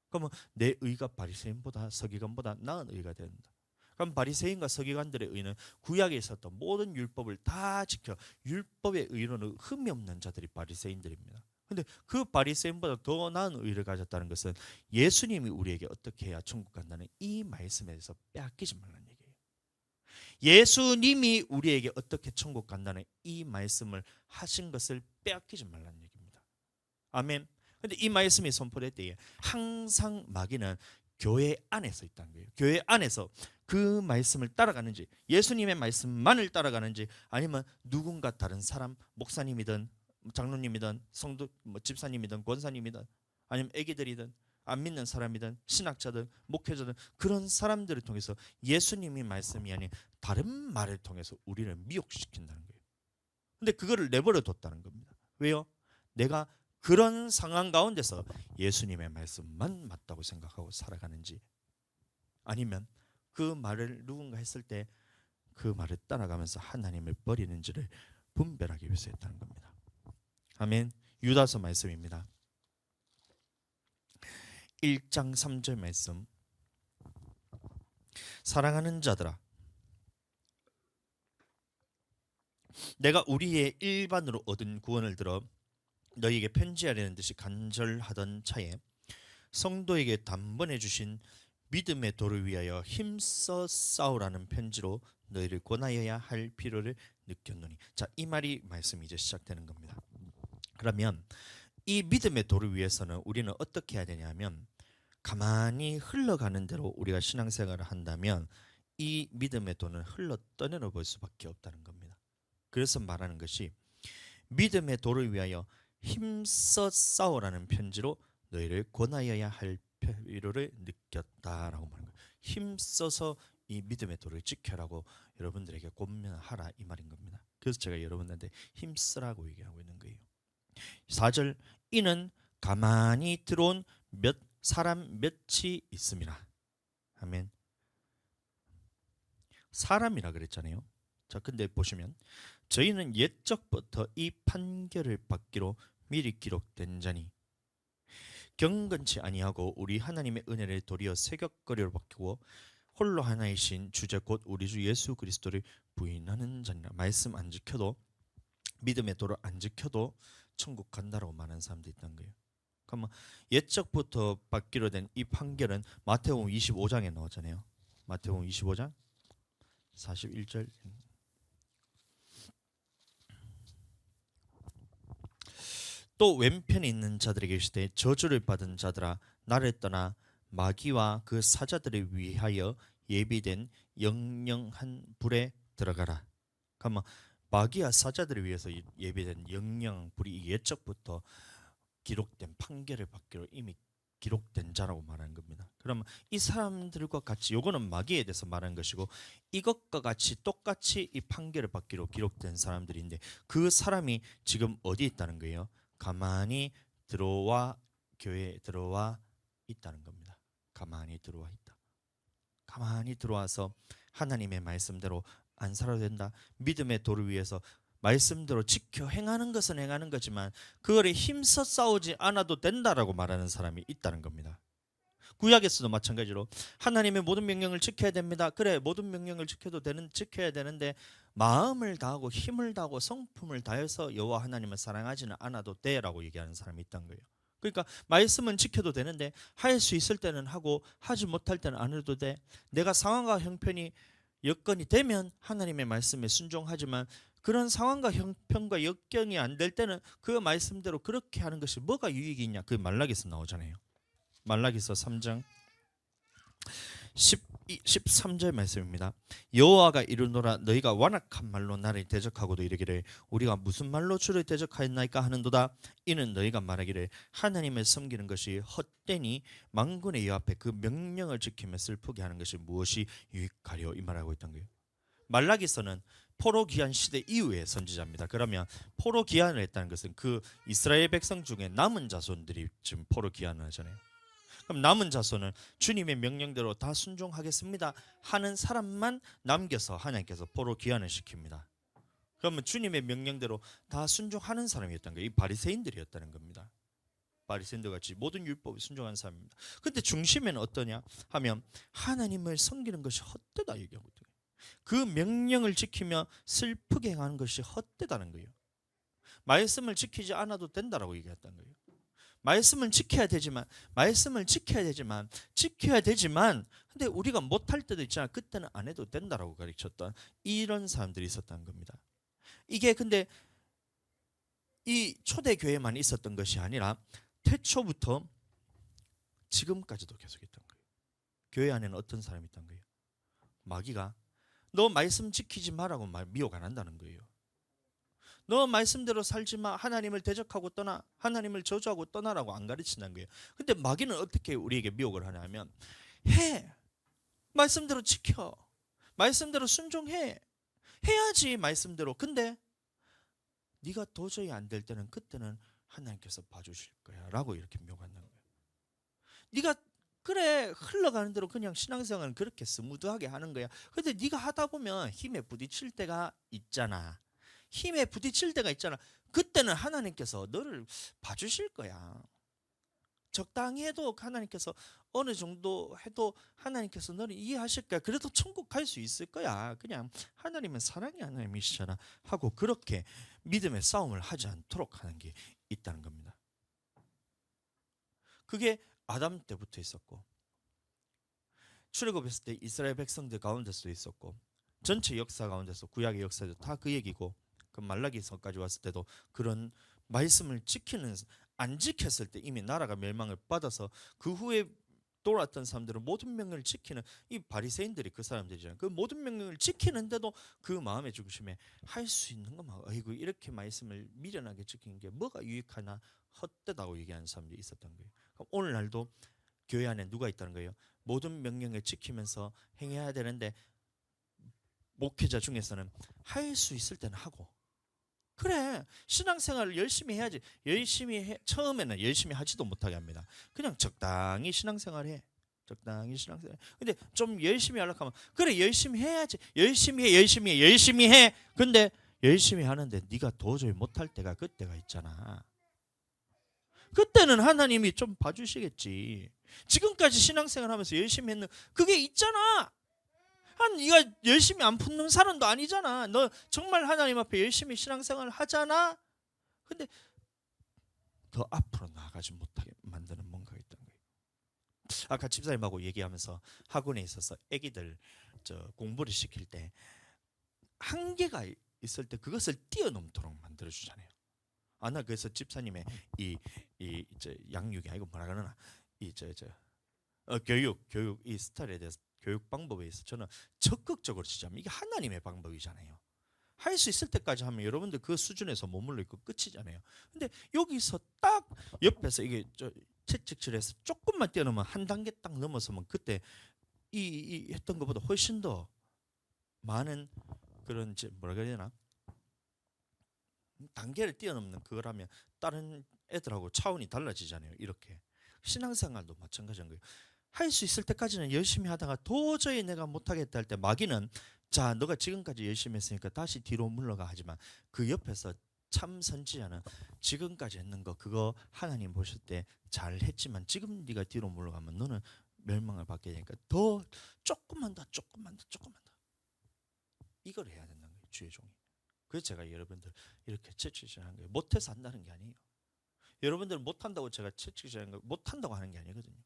그러면 내 의가 바리새인보다 서기관보다 나은 의가 된다. 그럼 바리새인과 서기관들의 의는 구약에 있었던 모든 율법을 다 지켜 율법의 의로는 흠이 없는 자들이 바리새인들입니다. 근데 그 바리새인보다 더 나은 의를 가졌다는 것은 예수님이 우리에게 어떻게 해야 천국 간다는 이 말씀에서 빼앗기지 말라는 얘기예요. 예수님이 우리에게 어떻게 천국 간다는 이 말씀을 하신 것을 빼앗기지 말라는 얘기입니다. 아멘. 근데 이 말씀이 선포될 때에 항상 마귀는 교회 안에서 있다는 거예요. 교회 안에서 그 말씀을 따라가는지, 예수님의 말씀만을 따라가는지, 아니면 누군가 다른 사람, 목사님이든 장로님이든 성도 집사님이든 권사님이든 아니면 애기들이든 안 믿는 사람이든 신학자든 목회자든 그런 사람들을 통해서 예수님이 말씀이 아닌 다른 말을 통해서 우리를 미혹시킨다는 거예요. 근데 그거를 내버려 뒀다는 겁니다. 왜요? 내가 그런 상황 가운데서 예수님의 말씀만 맞다고 생각하고 살아가는지, 아니면 그 말을 누군가 했을 때 그 말을 따라가면서 하나님을 버리는지를 분별하기 위해서 했다는 겁니다. 아멘. 유다서 말씀입니다. 1장 3절 말씀. 사랑하는 자들아, 내가 우리의 일반으로 얻은 구원을 들어 너희에게 편지하려는 듯이 간절하던 차에 성도에게 단번에 주신 믿음의 도를 위하여 힘써 싸우라는 편지로 너희를 권하여야 할 필요를 느꼈노니. 자, 이 말씀이 이제 시작되는 겁니다. 그러면 이 믿음의 도를 위해서는 우리는 어떻게 해야 되냐면, 가만히 흘러가는 대로 우리가 신앙생활을 한다면 이 믿음의 도는 흘러 떠내려 볼 수밖에 없다는 겁니다. 그래서 말하는 것이 믿음의 도를 위하여 힘써 싸우라는 편지로 너희를 권하여야 할 필요를 느꼈다라고 말하는 거예요. 힘써서 이 믿음의 도를 지켜라고 여러분들에게 권면하라, 이 말인 겁니다. 그래서 제가 여러분들한테 힘쓰라고 얘기하고 있는 거예요. 4절, 이는 가만히 들어온 사람 몇이 있습니다. 아멘. 사람이라 그랬잖아요. 자, 근데 보시면 저희는 옛적부터 이 판결을 받기로 미리 기록된 자니 경건치 아니하고 우리 하나님의 은혜를 도리어 세격거리로 바꾸고 홀로 하나이신 주제 곧 우리 주 예수 그리스도를 부인하는 자니라. 말씀 안 지켜도, 믿음의 도를 안 지켜도 천국 간다라고 말하는 사람도 있다는 거예요. 그러면 옛적부터 받기로 된 이 판결은 마태복음 25장에 나오잖아요. 마태복음 25장 41절. 또 왼편에 있는 자들에게 이르시되 저주를 받은 자들아, 나를 떠나 마귀와 그 사자들을 위하여 예비된 영영한 불에 들어가라. 그러면 마귀와 사자들을 위해서 예비된 영영한 불이 옛적부터 기록된 판결을 받기로 이미 기록된 자라고 말하는 겁니다. 그러면 이 사람들과 같이, 요거는 마귀에 대해서 말하는 것이고, 이것과 같이 똑같이 이 판결을 받기로 기록된 사람들인데 그 사람이 지금 어디 있다는 거예요? 가만히 들어와, 교회에 들어와 있다는 겁니다. 가만히 들어와 있다. 가만히 들어와서 하나님의 말씀대로 안 살아도 된다. 믿음의 도를 위해서 말씀대로 지켜 행하는 것은 행하는 거지만 그거를 힘써 싸우지 않아도 된다라고 말하는 사람이 있다는 겁니다. 구약에서도 마찬가지로 하나님의 모든 명령을 지켜야 됩니다. 그래, 모든 명령을 지켜야 되는데 마음을 다하고 힘을 다하고 성품을 다해서 여호와 하나님을 사랑하지는 않아도 돼라고 얘기하는 사람이 있다는 거예요. 그러니까 말씀은 지켜도 되는데 할 수 있을 때는 하고 하지 못할 때는 안 해도 돼. 내가 상황과 형편이 여건이 되면 하나님의 말씀에 순종하지만 그런 상황과 형편과 여건이 안 될 때는 그 말씀대로 그렇게 하는 것이 뭐가 유익이 있냐. 그 말라기서 나오잖아요. 말라기서 3장 13절 말씀입니다. 여호와가 이르노라, 너희가 완악한 말로 나를 대적하고도 이르기를 우리가 무슨 말로 주를 대적하였나이까 하는도다. 이는 너희가 말하기를 하나님을 섬기는 것이 헛되니 만군의 여호와 앞에 그 명령을 지키며 슬프게 하는 것이 무엇이 유익하려, 이 말하고 있던 거예요. 말라기서는 포로 귀환 시대 이후의 선지자입니다. 그러면 포로 귀환을 했다는 것은 그 이스라엘 백성 중에 남은 자손들이 지금 포로 귀환을 하잖아요. 그럼 남은 자손은 주님의 명령대로 다 순종하겠습니다 하는 사람만 남겨서 하나님께서 포로 귀환을 시킵니다. 그러면 주님의 명령대로 다 순종하는 사람이었던 거예요. 이 바리새인들이었다는 겁니다. 바리새인들 같이 모든 율법에 순종하는 사람입니다. 근데 중심에는 어떠냐 하면 하나님을 섬기는 것이 헛되다 얘기하고 있어요. 그 명령을 지키며 슬프게 행하는 것이 헛되다는 거예요. 말씀을 지키지 않아도 된다라고 얘기했다는 거예요. 말씀을 지켜야 되지만 근데 우리가 못할 때도 있잖아. 그때는 안 해도 된다라고 가르쳤던 이런 사람들이 있었다는 겁니다. 이게 근데 이 초대교회만 있었던 것이 아니라 태초부터 지금까지도 계속했던 거예요. 교회 안에는 어떤 사람이 있던 거예요? 마귀가 너 말씀 지키지 마라고 미혹 안 한다는 거예요. 너 말씀대로 살지 마. 하나님을 대적하고 떠나. 하나님을 저주하고 떠나라고 안 가르친다는 거예요. 근데 마귀는 어떻게 우리에게 미혹을 하냐면 해. 말씀대로 지켜. 말씀대로 순종해. 해야지 말씀대로. 근데 네가 도저히 안 될 때는 그때는 하나님께서 봐주실 거야 라고 이렇게 미혹한다는 거예요. 네가 그래 흘러가는 대로 그냥 신앙생활은 그렇게 스무드하게 하는 거야. 근데 네가 하다 보면 힘에 부딪힐 때가 있잖아. 힘에 부딪힐 때가 있잖아. 그때는 하나님께서 너를 봐주실 거야. 적당히 해도 하나님께서 어느 정도 해도 하나님께서 너를 이해하실 거야. 그래도 천국 갈 수 있을 거야. 그냥 하나님은 사랑의 하나님이시잖아 하고 그렇게 믿음의 싸움을 하지 않도록 하는 게 있다는 겁니다. 그게 아담 때부터 있었고 출애굽했을 때 이스라엘 백성들 가운데서도 있었고 전체 역사 가운데서 구약의 역사도 다 그 얘기고 그 말라기서까지 왔을 때도 그런 말씀을 지키는 안 지켰을 때 이미 나라가 멸망을 받아서 그 후에 돌아왔던 사람들은 모든 명령을 지키는 이 바리새인들이 그 사람들이잖아요. 그 모든 명령을 지키는데도 그 마음의 중심에 할 수 있는 것만 아이고 이렇게 말씀을 미련하게 지키는 게 뭐가 유익하나 헛되다고 얘기하는 사람들이 있었던 거예요. 그럼 오늘날도 교회 안에 누가 있다는 거예요? 모든 명령을 지키면서 행해야 되는데 목회자 중에서는 할 수 있을 때는 하고 그래 신앙생활을 열심히 해야지. 처음에는 열심히 하지도 못하게 합니다. 그냥 적당히 신앙생활해. 적당히 신앙생활. 근데 좀 열심히 하려고 하면 그래 열심히 해야지. 열심히 해. 근데 열심히 하는데 네가 도저히 못할 때가 그때가 있잖아. 그때는 하나님이 좀 봐주시겠지. 지금까지 신앙생활 하면서 열심히 했는 그게 있잖아. 네가 열심히 안 붙는 사람도 아니잖아. 너 정말 하나님 앞에 열심히 신앙생활을 하잖아. 근데 더 앞으로 나아가지 못하게 만드는 뭔가가 있다는 거예요. 아까 집사님하고 얘기하면서 학원에 있어서 애기들 공부를 시킬 때 한계가 있을 때 그것을 뛰어넘도록 만들어주잖아요. 나 그래서 집사님의 이 양육이 아니고 뭐라 그러나 교육 이 스타일에 대해서 교육 방법에 있어서 저는 적극적으로 지지합니다. 이게 하나님의 방법이잖아요. 할 수 있을 때까지 하면 여러분들 그 수준에서 머물러 있고 끝이잖아요. 근데 여기서 딱 옆에서 이게 채찍질해서 조금만 뛰어넘으면 한 단계 딱 넘어서면 그때 이 했던 것보다 훨씬 더 많은 그런 뭐라 그래야 되나 단계를 뛰어넘는 그걸 하면 다른 애들하고 차원이 달라지잖아요. 이렇게 신앙생활도 마찬가지인 거예요. 할 수 있을 때까지는 열심히 하다가 도저히 내가 못하겠다 할 때 마귀는 자 너가 지금까지 열심히 했으니까 다시 뒤로 물러가 하지만 그 옆에서 참 선지자는 지금까지 했는 거 그거 하나님 보실 때 잘했지만 지금 네가 뒤로 물러가면 너는 멸망을 받게 되니까 더 조금만 더 이걸 해야 된다는 거예요. 주의 종이. 그래서 제가 여러분들 이렇게 채찍질하는 거예요. 못해서 한다는 게 아니에요. 여러분들 못한다고 제가 채찍질하는 거 못한다고 하는 게 아니거든요.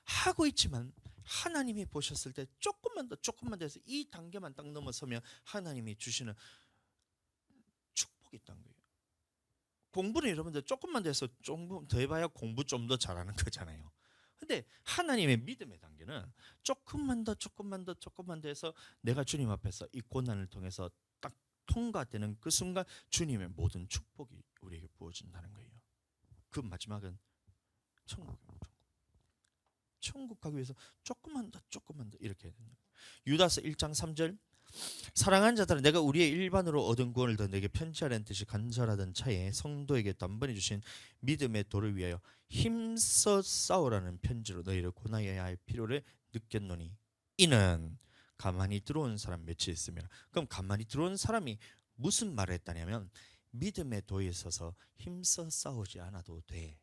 하고 있지만 하나님이 보셨을 때 조금만 더 해서 이 단계만 딱 넘어서면 하나님이 주시는 축복이 있다는 거예요. 공부는 여러분들 조금만 더 해서 좀 더 해봐야 공부 좀 더 잘하는 거잖아요. 근데 하나님의 믿음의 단계는 조금만 더 해서 내가 주님 앞에서 이 고난을 통해서 딱 통과되는 그 순간 주님의 모든 축복이 우리에게 부어진다는 거예요. 그 마지막은 천국입니다. 천국 가기 위해서 조금만 더 이렇게 해야 된다. 유다서 1장 3절 사랑하는 자들아 내가 우리의 일반으로 얻은 구원을 더 내게 편지하라는 뜻이 간절하던 차에 성도에게 단번에 주신 믿음의 도를 위하여 힘써 싸우라는 편지로 너희를 권하여야 할 필요를 느꼈노니 이는 가만히 들어온 사람 몇이 있으면 그럼 가만히 들어온 사람이 무슨 말을 했다냐면 믿음의 도에 있어서 힘써 싸우지 않아도 돼.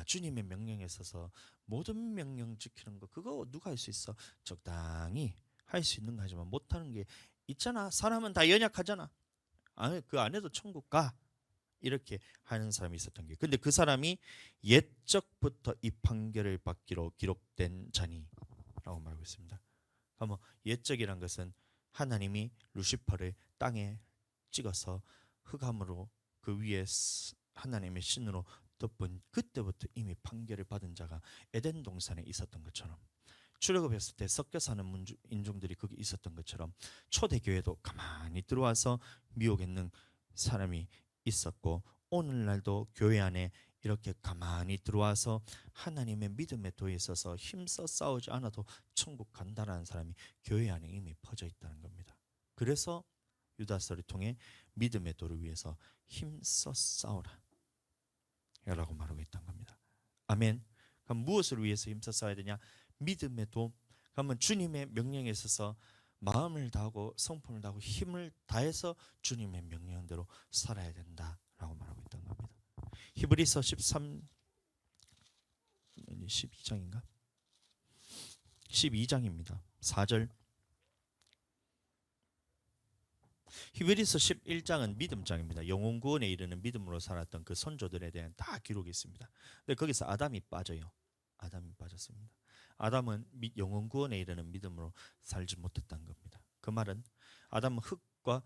주님의 명령에 있어서 모든 명령 지키는 거 그거 누가 할 수 있어? 적당히 할 수 있는 거 하지만 못하는 게 있잖아. 사람은 다 연약하잖아. 그 안에도 천국 가. 이렇게 하는 사람이 있었던 게. 근데 그 사람이 옛적부터 이 판결을 받기로 기록된 자니라고 말하고 있습니다. 그러면 옛적이란 것은 하나님이 루시퍼를 땅에 찍어서 흑암으로 그 위에 하나님의 신으로 덮은 그때부터 이미 판결을 받은 자가 에덴 동산에 있었던 것처럼, 출애굽했을 때 섞여 사는 인종들이 거기 있었던 것처럼 초대교회도 가만히 들어와서 미혹했는 사람이 있었고, 오늘날도 교회 안에 이렇게 가만히 들어와서 하나님의 믿음의 도에 있어서 힘써 싸우지 않아도 천국 간다라는 사람이 교회 안에 이미 퍼져 있다는 겁니다. 그래서 유다서를 통해 믿음의 도를 위해서 힘써 싸우라 라고 말하고 있다는 겁니다. 아멘. 그럼 무엇을 위해서 힘써 싸워야 되냐? 믿음의 도. 그러면 주님의 명령에 있어서 마음을 다하고 성품을 다하고 힘을 다해서 주님의 명령대로 살아야 된다라고 말하고 있다는 겁니다. 히브리서 12장인가? 12장입니다. 4절. 히브리서 11장은 믿음장입니다. 영혼 구원에 이르는 믿음으로 살았던 그 선조들에 대한 다 기록이 있습니다. 근데 거기서 아담이 빠져요. 아담이 빠졌습니다. 아담은 영혼 구원에 이르는 믿음으로 살지 못했다는 겁니다. 그 말은 아담은 흙과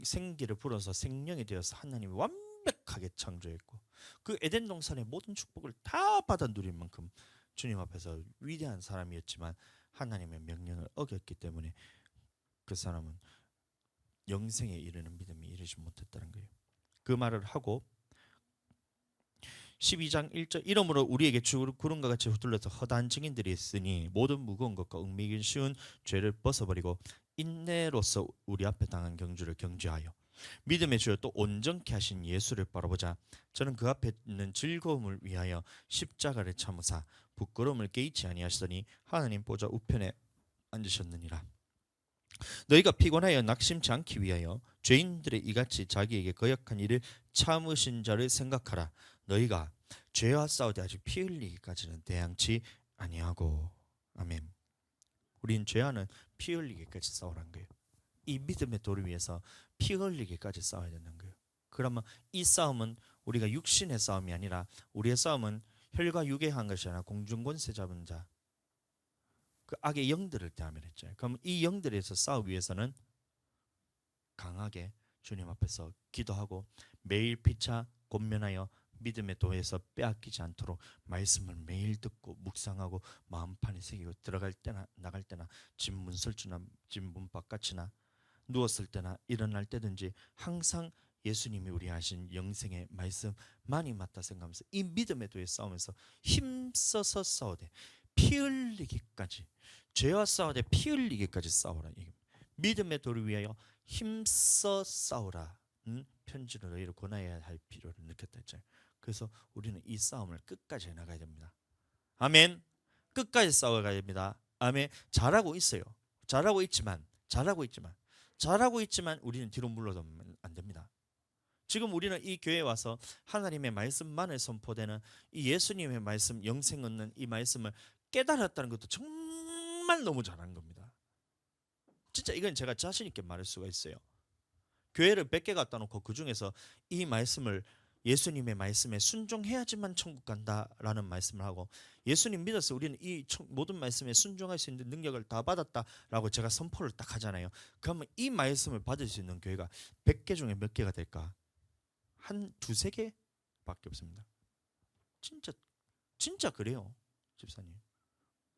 생기를 불어서 생명이 되어서 하나님이 완벽하게 창조했고, 그 에덴 동산의 모든 축복을 다 받아 누릴 만큼 주님 앞에서 위대한 사람이었지만 하나님의 명령을 어겼기 때문에 그 사람은 영생에 이르는 믿음이 이르지 못했다는 거예요. 그 말을 하고 12장 1절, 이러므로 우리에게 구름과 같이 흩둘려서 허다한 증인들이 있으니 모든 무거운 것과 얽매이기 쉬운 죄를 벗어버리고 인내로서 우리 앞에 당한 경주를 경주하여 믿음의 주여 또 온전케 하신 예수를 바라보자. 저는 그 앞에 있는 즐거움을 위하여 십자가를 참으사 부끄러움을 개의치 아니하시더니 하나님 보좌 우편에 앉으셨느니라. 너희가 피곤하여 낙심치 않기 위하여 죄인들의 이같이 자기에게 거역한 일을 참으신 자를 생각하라. 너희가 죄와 싸우되 아직 피 흘리기까지는 대항치 아니하고. 아멘. 우린 죄와는 피 흘리기까지 싸우란 거예요. 이 믿음의 도를 위해서 피 흘리기까지 싸워야 되는 거예요. 그러면 이 싸움은 우리가 육신의 싸움이 아니라, 우리의 싸움은 혈과 육에 한 것이 아니라 공중권세 잡은 자, 그 악의 영들을 대하면 했잖아요. 그럼 이 영들에서 싸우기 위해서는 강하게 주님 앞에서 기도하고 매일 피차 권면하여 믿음의 도에서 빼앗기지 않도록 말씀을 매일 듣고 묵상하고 마음판에 새기고, 들어갈 때나 나갈 때나 집 문 설주나 집 문 바깥이나 누웠을 때나 일어날 때든지 항상 예수님이 우리 하신 영생의 말씀만이 맞다 생각하면서 이 믿음의 도에 싸우면서 힘써서 싸우되 피 흘리기까지, 죄와 싸우되 피 흘리기까지 싸우라. 믿음의 도를 위하여 힘써 싸우라. 편지로 너희를 권하여야 할 필요를 느꼈다 했잖아요. 그래서 우리는 이 싸움을 끝까지 해나가야 됩니다. 아멘. 끝까지 싸워가야 됩니다. 아멘. 잘하고 있어요. 잘하고 있지만 우리는 뒤로 물러서면 안 됩니다. 지금 우리는 이 교회에 와서 하나님의 말씀만을 선포되는 이 예수님의 말씀, 영생 얻는 이 말씀을 깨달았다는 것도 정말 너무 잘한 겁니다. 진짜 이건 제가 자신 있게 말할 수가 있어요. 교회를 100개 갖다 놓고 그 중에서 이 말씀을, 예수님의 말씀에 순종해야지만 천국 간다라는 말씀을 하고, 예수님 믿어서 우리는 이 모든 말씀에 순종할 수 있는 능력을 다 받았다라고 제가 선포를 딱 하잖아요. 그러면 이 말씀을 받을 수 있는 교회가 100개 중에 몇 개가 될까? 한 두세 개밖에 없습니다. 진짜 그래요, 집사님.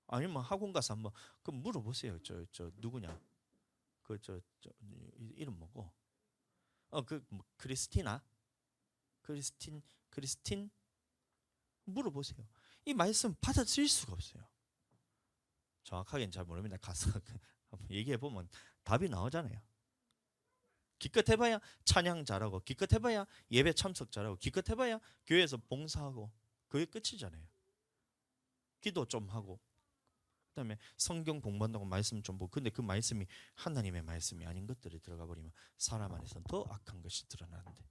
아니면 학원 가서 한번 그 물어보세요. 저 누구냐? 이름 뭐고? 뭐 크리스틴 물어보세요. 이 말씀 받아들일 수가 없어요. 정확하게는 잘 모릅니다. 가서 한번 얘기해 보면 답이 나오잖아요. 기껏 해봐야 찬양 잘하고, 기껏 해봐야 예배 참석 잘하고, 기껏 해봐야 교회에서 봉사하고, 그게 끝이잖아요. 기도 좀 하고, 그다음에 성경 공부한다고 말씀 좀 보고, 근데 그 말씀이 하나님의 말씀이 아닌 것들이 들어가 버리면 사람 안에서는 더 악한 것이 드러나는데,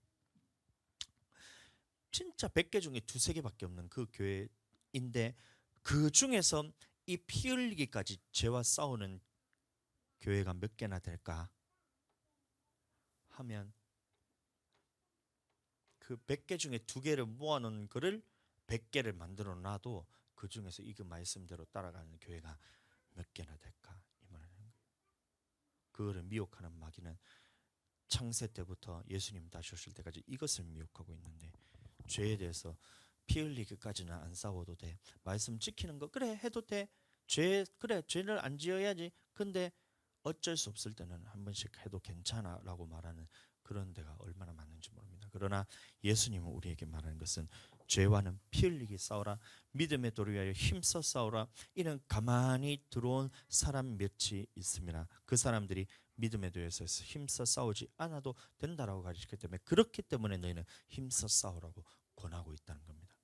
진짜 100개 중에 두세 개밖에 없는 그 교회인데 그 중에서 이 피 흘리기까지 죄와 싸우는 교회가 몇 개나 될까 하면 그 100개 중에 두 개를 모아놓은 거를 100개를 만들어 놔도 그 중에서 이 그 말씀대로 따라가는 교회가 몇 개나 될까 이 말을 하는 거예요. 그거를 미혹하는 마귀는 창세 때부터 예수님 다시 오실 때까지 이것을 미혹하고 있는데 죄에 대해서 피 흘리기까지는 안 싸워도 돼. 말씀 지키는 거 그래 해도 돼. 그래 죄를 안 지어야지. 근데 어쩔 수 없을 때는 한 번씩 해도 괜찮아라고 말하는 그런 데가 얼마나 많은지 모릅니다. 그러나 예수님은 우리에게 말하는 것은 죄와는 피 흘리기 싸우라. 믿음의 도를 위하여 힘써 싸우라. 이는 가만히 들어온 사람 몇이 있습니다. 그 사람들이 믿음에 대해서 힘써 싸우지 않아도 된다라고 가르치기 때문에 그렇기 때문에 너희는 힘써 싸우라고 권하고 있다는 겁니다.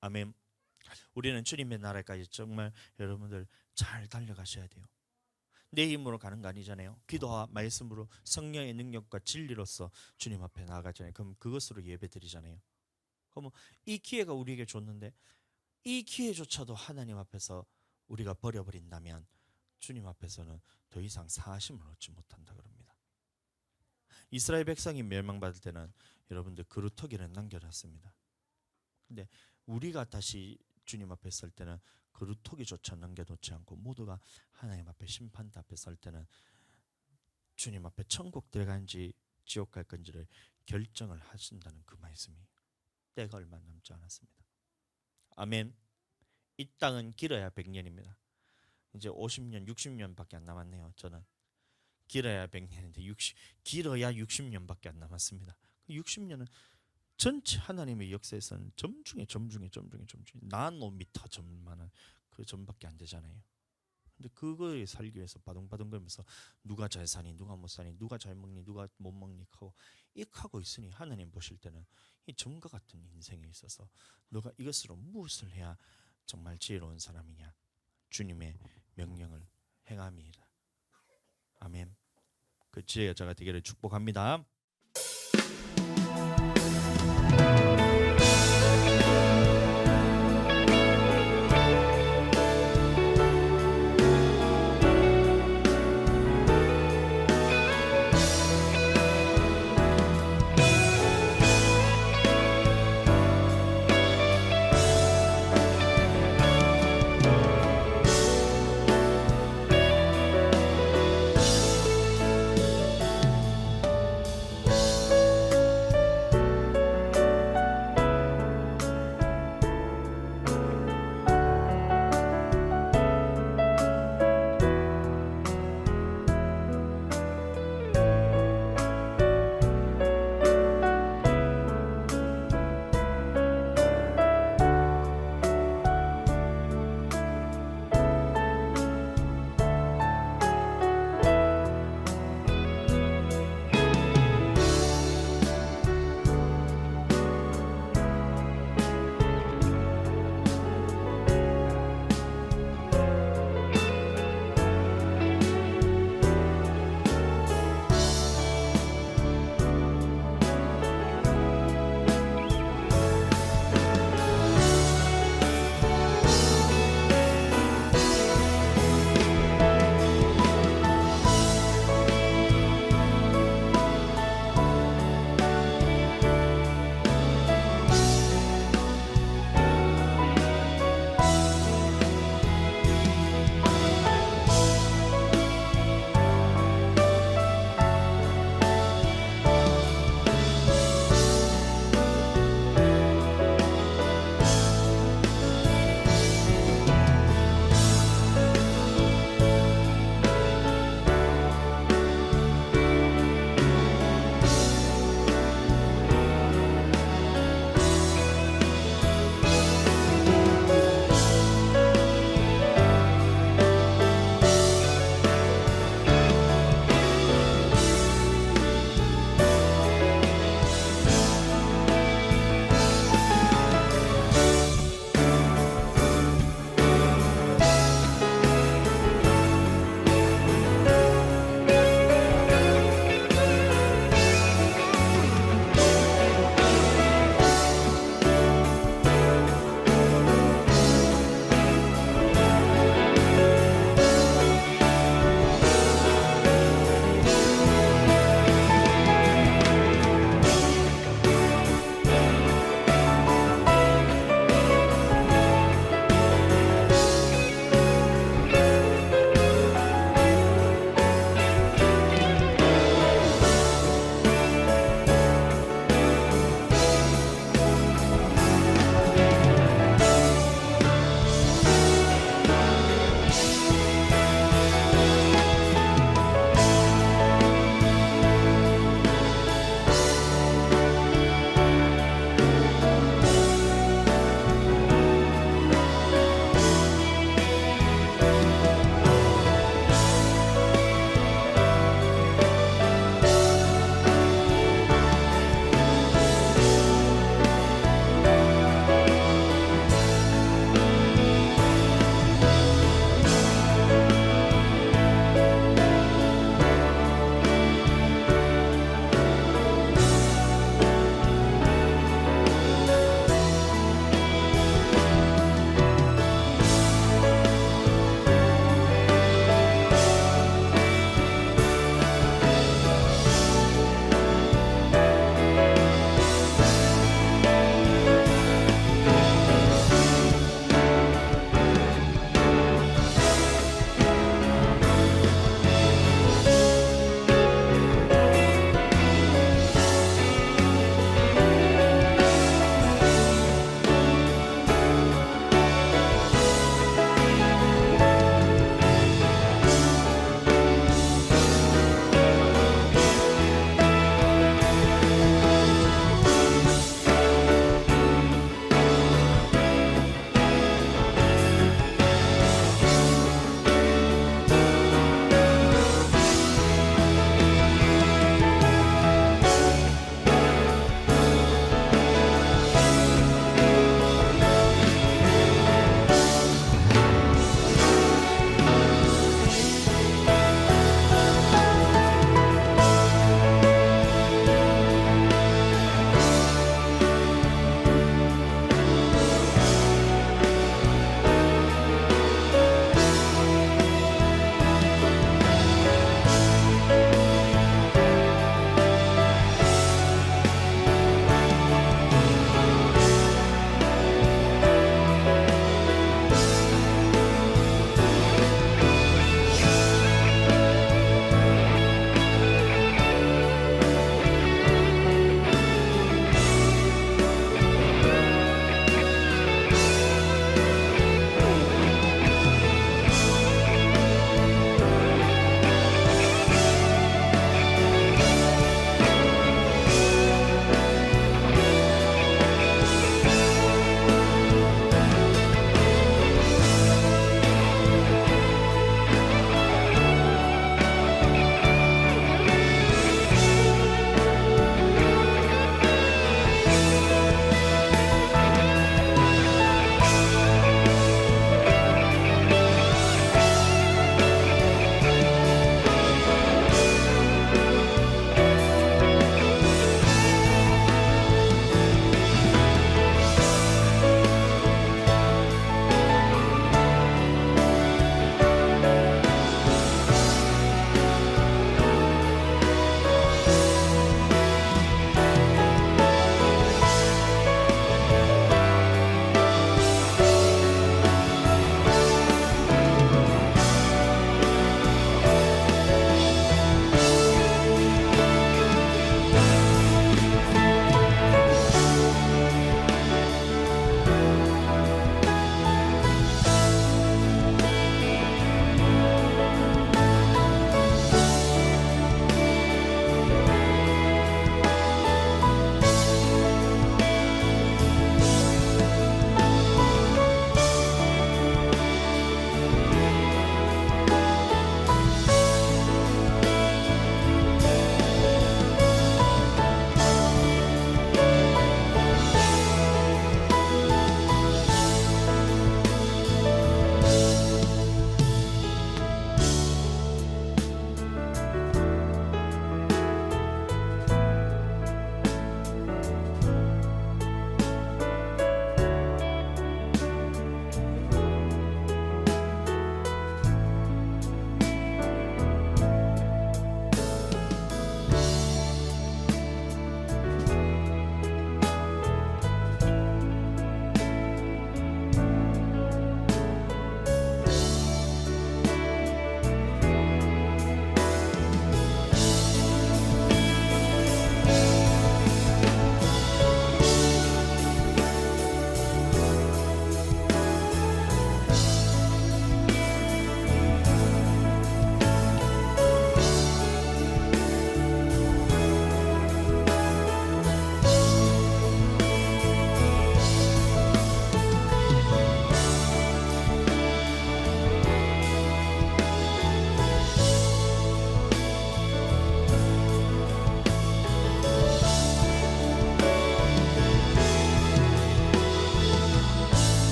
아멘. 우리는 주님의 나라까지 정말 여러분들 잘 달려가셔야 돼요. 내 힘으로 가는 거 아니잖아요. 기도와 말씀으로 성령의 능력과 진리로서 주님 앞에 나아가잖아요. 그럼 그것으로 예배드리잖아요. 그럼 이 기회가 우리에게 줬는데 이 기회조차도 하나님 앞에서 우리가 버려버린다면 주님 앞에서는 더 이상 사하심을 얻지 못한다 그럽니다. 이스라엘 백성이 멸망받을 때는 여러분들 그루터기를 남겨놨습니다. 근데 우리가 다시 주님 앞에 설 때는 그루터기조차 남겨놓지 않고 모두가 하나님 앞에 심판대 앞에 설 때는 주님 앞에 천국 들어간지 지옥 갈 건지를 결정을 하신다는 그 말씀이 때가 얼마 남지 않았습니다. 아멘. 이 땅은 길어야 100년입니다. 이제 50년, 60년밖에 안 남았네요. 저는 길어야 100년인데 길어야 60년밖에 안 남았습니다. 60년은 전체 하나님의 역사에서는 점 중에 나노미터 점만한 그 점밖에 안 되잖아요. 근데 그거에 살기 위해서 바둥바둥거리면서 누가 잘 사니 누가 못 사니 누가 잘 먹니 누가 못 먹니 하고 하고 있으니 하나님 보실 때는 이 점과 같은 인생에 있어서 너가 이것으로 무엇을 해야 정말 지혜로운 사람이냐 주님의 명령을 행함이라. 아멘. 그 지혜의 여자가 되기를 축복합니다.